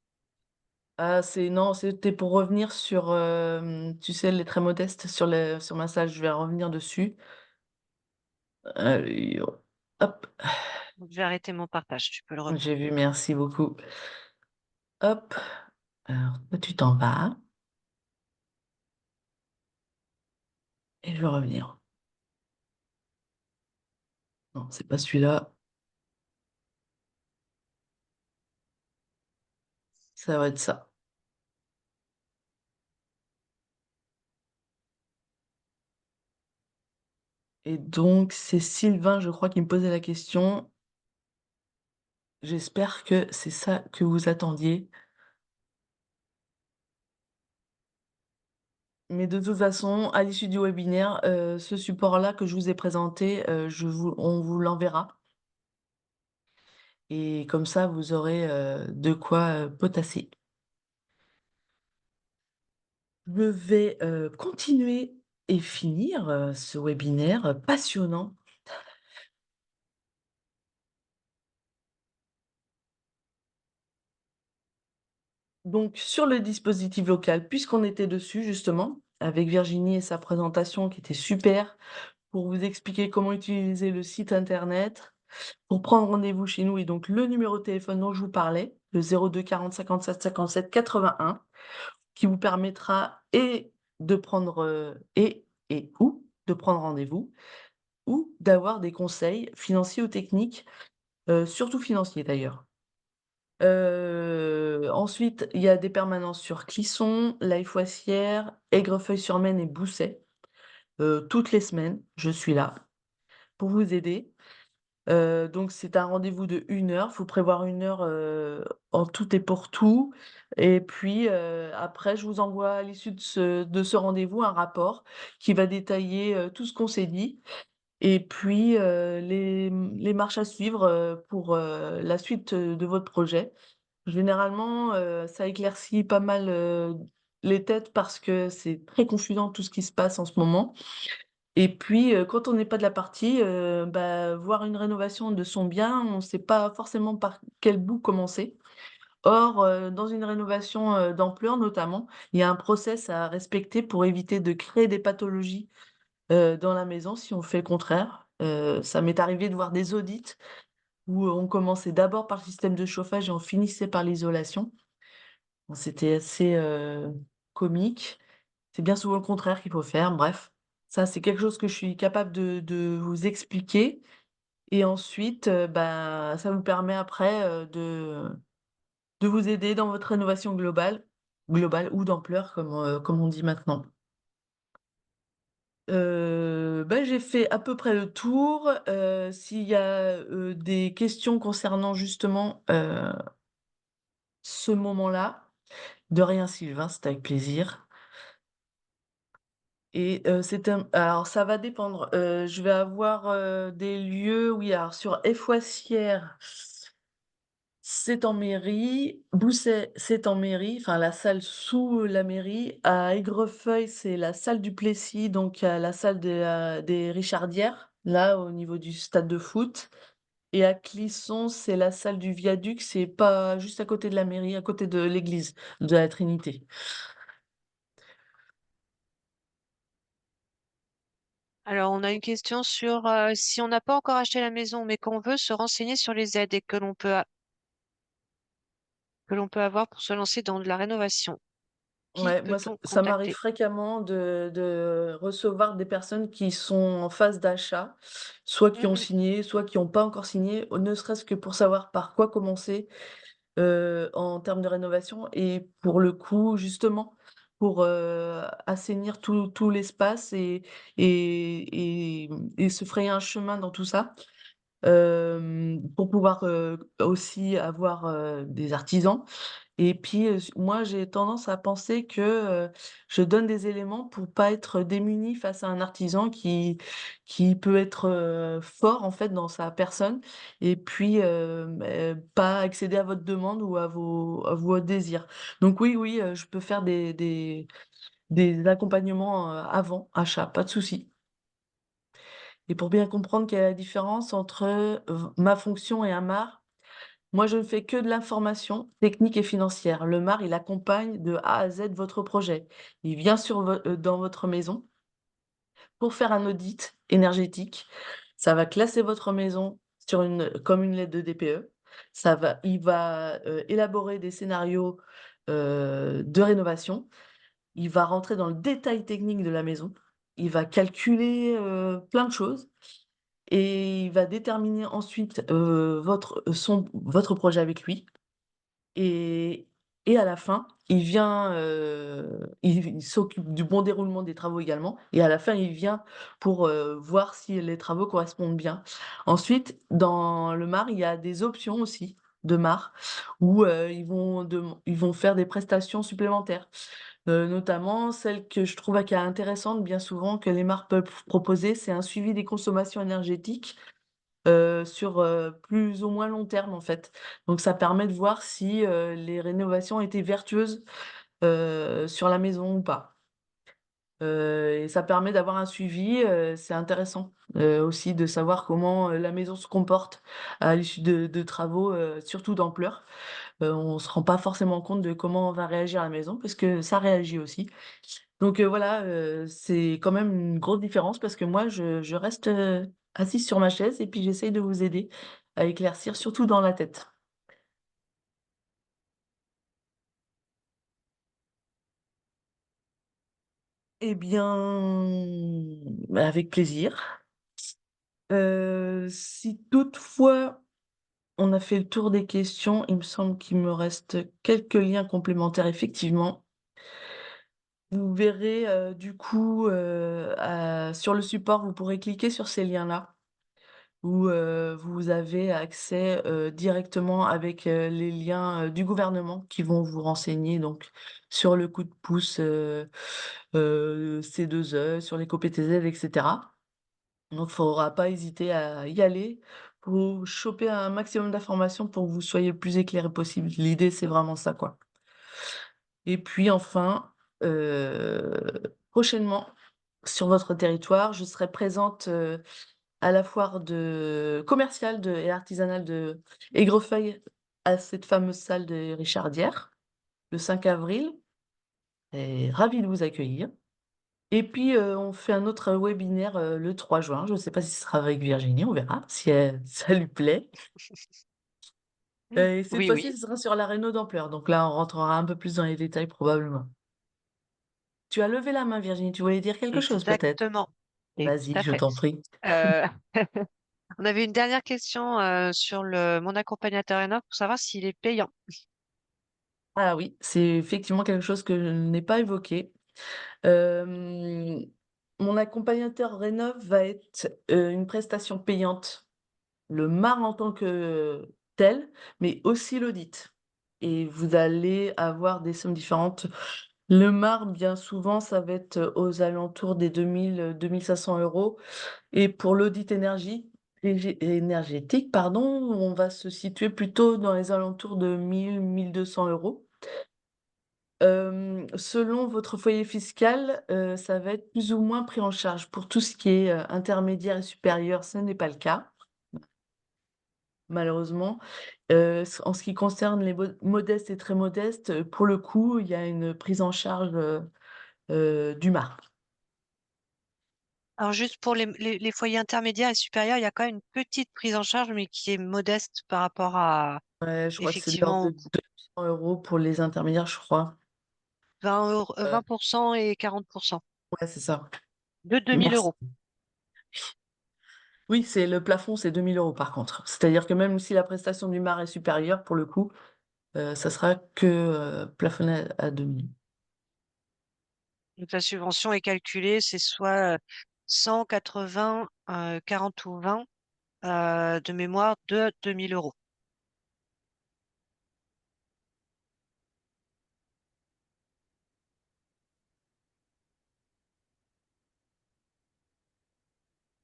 Ah, non, c'était pour revenir sur, tu sais, les très modestes sur ma salle, je vais revenir dessus. Et hop, Je vais arrêter mon partage, tu peux le j'ai reprendre. vu, merci beaucoup. Hop, alors toi, tu t'en vas et je vais revenir. Non, c'est pas celui-là, ça va être ça. Et donc, c'est Sylvain, je crois, qui me posait la question. J'espère que c'est ça que vous attendiez. Mais de toute façon, à l'issue du webinaire, ce support-là que je vous ai présenté, on vous l'enverra et comme ça, vous aurez, de quoi, potasser. Je vais, continuer et finir, ce webinaire, passionnant. Donc sur le dispositif local, puisqu'on était dessus justement, avec Virginie et sa présentation qui était super, pour vous expliquer comment utiliser le site internet, pour prendre rendez-vous chez nous et donc le numéro de téléphone dont je vous parlais, le 02 40 57 57 81, qui vous permettra et de prendre, et ou de prendre rendez-vous ou d'avoir des conseils financiers ou techniques, surtout financiers d'ailleurs. Ensuite, il y a des permanences sur Clisson, La Fouassière, Aigrefeuille-sur-Maine et Bousset. Toutes les semaines, je suis là pour vous aider. Donc c'est un rendez-vous de 1 heure, faut prévoir 1 heure, en tout et pour tout et puis, après je vous envoie à l'issue de ce rendez-vous un rapport qui va détailler, tout ce qu'on s'est dit et puis, les marches à suivre, pour, la suite, de votre projet. Généralement, ça éclaircit pas mal, les têtes parce que c'est très confusant tout ce qui se passe en ce moment et puis, quand on n'est pas de la partie, bah, voir une rénovation de son bien, on ne sait pas forcément par quel bout commencer. Or, dans une rénovation, d'ampleur notamment, il y a un process à respecter pour éviter de créer des pathologies, dans la maison si on fait le contraire. Ça m'est arrivé de voir des audits où on commençait d'abord par le système de chauffage et on finissait par l'isolation. Bon, c'était assez, comique. C'est bien souvent le contraire qu'il faut faire, bref. Ça, c'est quelque chose que je suis capable de vous expliquer et ensuite, bah, ça vous permet après, de vous aider dans votre rénovation globale ou d'ampleur comme on dit maintenant. Bah, j'ai fait à peu près le tour, s'il y a, des questions concernant justement, ce moment-là, de rien Sylvain, c'était avec plaisir. Et alors ça va dépendre, je vais avoir, des lieux, oui, alors sur Effoissières, c'est en mairie, Bousset, c'est en mairie, enfin la salle sous la mairie. À Aigrefeuille, c'est la salle du Plessis, donc la salle des Richardières, là, au niveau du stade de foot. Et à Clisson, c'est la salle du Viaduc, c'est pas juste à côté de la mairie, à côté de l'église de la Trinité. Alors, on a une question sur si on n'a pas encore acheté la maison, mais qu'on veut se renseigner sur les aides et que l'on peut avoir pour se lancer dans de la rénovation. Qui Ouais, moi, peut-on ça m'arrive contacter? fréquemment de recevoir des personnes qui sont en phase d'achat, soit qui Mm, ont mm. signé, soit qui ont pas encore signé, ne serait-ce que pour savoir par quoi commencer, en termes de rénovation et pour le coup, justement, pour, assainir tout l'espace et se frayer un chemin dans tout ça. Pour pouvoir, aussi avoir, des artisans et puis, moi j'ai tendance à penser que, je donne des éléments pour pas être démunie face à un artisan qui peut être, fort en fait dans sa personne et puis, pas accéder à votre demande ou à vos désirs. Donc oui, oui, je peux faire des accompagnements, avant achat, pas de souci. Et pour bien comprendre quelle est la différence entre, ma fonction et un MAR, moi je ne fais que de l'information technique et financière. Le MAR, il accompagne de A à Z votre projet. Il vient dans votre maison pour faire un audit énergétique. Ça va classer votre maison comme une lettre de DPE. Il va, élaborer des scénarios, de rénovation. Il va rentrer dans le détail technique de la maison. Il va calculer, plein de choses et il va déterminer ensuite, votre projet avec lui. Et à la fin, il s'occupe du bon déroulement des travaux également et à la fin, il vient pour, voir si les travaux correspondent bien. Ensuite, dans le MAR, il y a des options aussi de MAR où, ils vont faire des prestations supplémentaires, notamment celle que je trouve qui est intéressante bien souvent que les MAR peuvent proposer, c'est un suivi des consommations énergétiques sur, plus ou moins long terme, en fait. Donc ça permet de voir si, les rénovations étaient vertueuses, sur la maison ou pas. Et ça permet d'avoir un suivi, c'est intéressant, aussi de savoir comment, la maison se comporte à l'issue de travaux, surtout d'ampleur. On se rend pas forcément compte de comment va réagir la maison parce que ça réagit aussi. Donc voilà, c'est quand même une grosse différence parce que moi je reste, assise sur ma chaise et puis j'essaye de vous aider à éclaircir, surtout dans la tête. Eh bien, bah, avec plaisir. Si toutefois on a fait le tour des questions, il me semble qu'il me reste quelques liens complémentaires effectivement. Vous verrez, du coup, sur le support, vous pourrez cliquer sur ces liens-là. Où, vous avez accès, directement avec, les liens, du gouvernement qui vont vous renseigner donc sur le coup de pouce, C2E, sur l'éco-PTZ et cetera. Donc faudra pas hésiter à y aller pour choper un maximum d'informations pour que vous soyez le plus éclairé possible. L'idée, c'est vraiment ça, quoi. Et puis enfin, prochainement sur votre territoire, je serai présente, à la foire commerciale et artisanale de Aigrefeuille, à cette fameuse salle de Richardière, le 5 avril et ravie de vous accueillir. Et puis, on fait un autre webinaire, le 3 juin. Je ne sais pas si ce sera avec Virginie, on verra si ça lui plaît. Et cette Oui, oui, fois-ci, ce sera sur la réno d'ampleur, donc là, on rentrera un peu plus dans les détails probablement. Tu as levé la main Virginie, tu voulais dire quelque chose peut-être? exactement. Et tout Vas-y, à je fait. t'en prie. Euh, on avait une dernière question sur mon accompagnateur Enoch pour savoir s'il est payant. Ah oui, c'est effectivement quelque chose que je n'ai pas évoqué. Hem, Mon accompagnateur rénov va être, une prestation payante, le MAR en tant que tel, mais aussi l'audit et vous allez avoir des sommes différentes. Le MAR, bien souvent, ça va être, aux alentours des 2 500 € et pour l'audit énergétique, pardon, on va se situer plutôt dans les alentours de 1 200 €. Selon votre foyer fiscal, ça va être plus ou moins pris en charge. Pour tout ce qui est, intermédiaire et supérieur, ce n'est pas le cas, malheureusement. En ce qui concerne les modestes et très modestes, pour le coup, il y a une prise en charge, du MAR. Alors juste pour les foyers intermédiaires et supérieurs, il y a quand même une petite prise en charge, mais qui est modeste par rapport à Ouais, je crois que c'est de l'ordre effectivement de 200 € pour les intermédiaires, je crois. 20% et 40% Ouais, c'est ça. de 2000 Merci. euros. Oui, c'est le plafond, c'est 2 000 € par contre. C'est-à-dire que même si la prestation du MAR est supérieure, pour le coup, ça sera que, plafonné à 2 000. Donc la subvention est calculée, c'est soit 180, 40 ou 20 de mémoire de 2000 euros.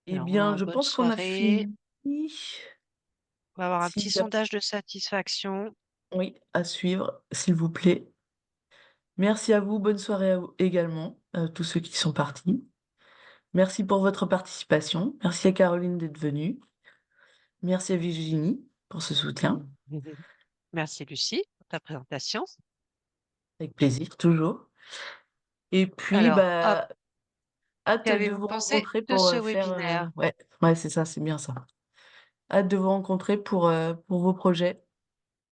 Eh Alors bien, voilà, je bonne pense qu'on a soirée. fini. On va avoir un S'il petit y a sondage de satisfaction. Oui, à suivre, s'il vous plaît. Merci à vous, bonne soirée à vous également, tous ceux qui sont partis. Merci pour votre participation. Merci à Caroline d'être venue. Merci à Virginie pour ce soutien. Merci Lucie pour ta présentation. Avec plaisir, toujours. Et puis, Alors, hop, bah, hâte de qu'avez-vous vous pensé rencontrer de pour ce faire. webinaire? Ouais, ouais, c'est ça, c'est bien ça. Hâte de vous rencontrer pour vos projets.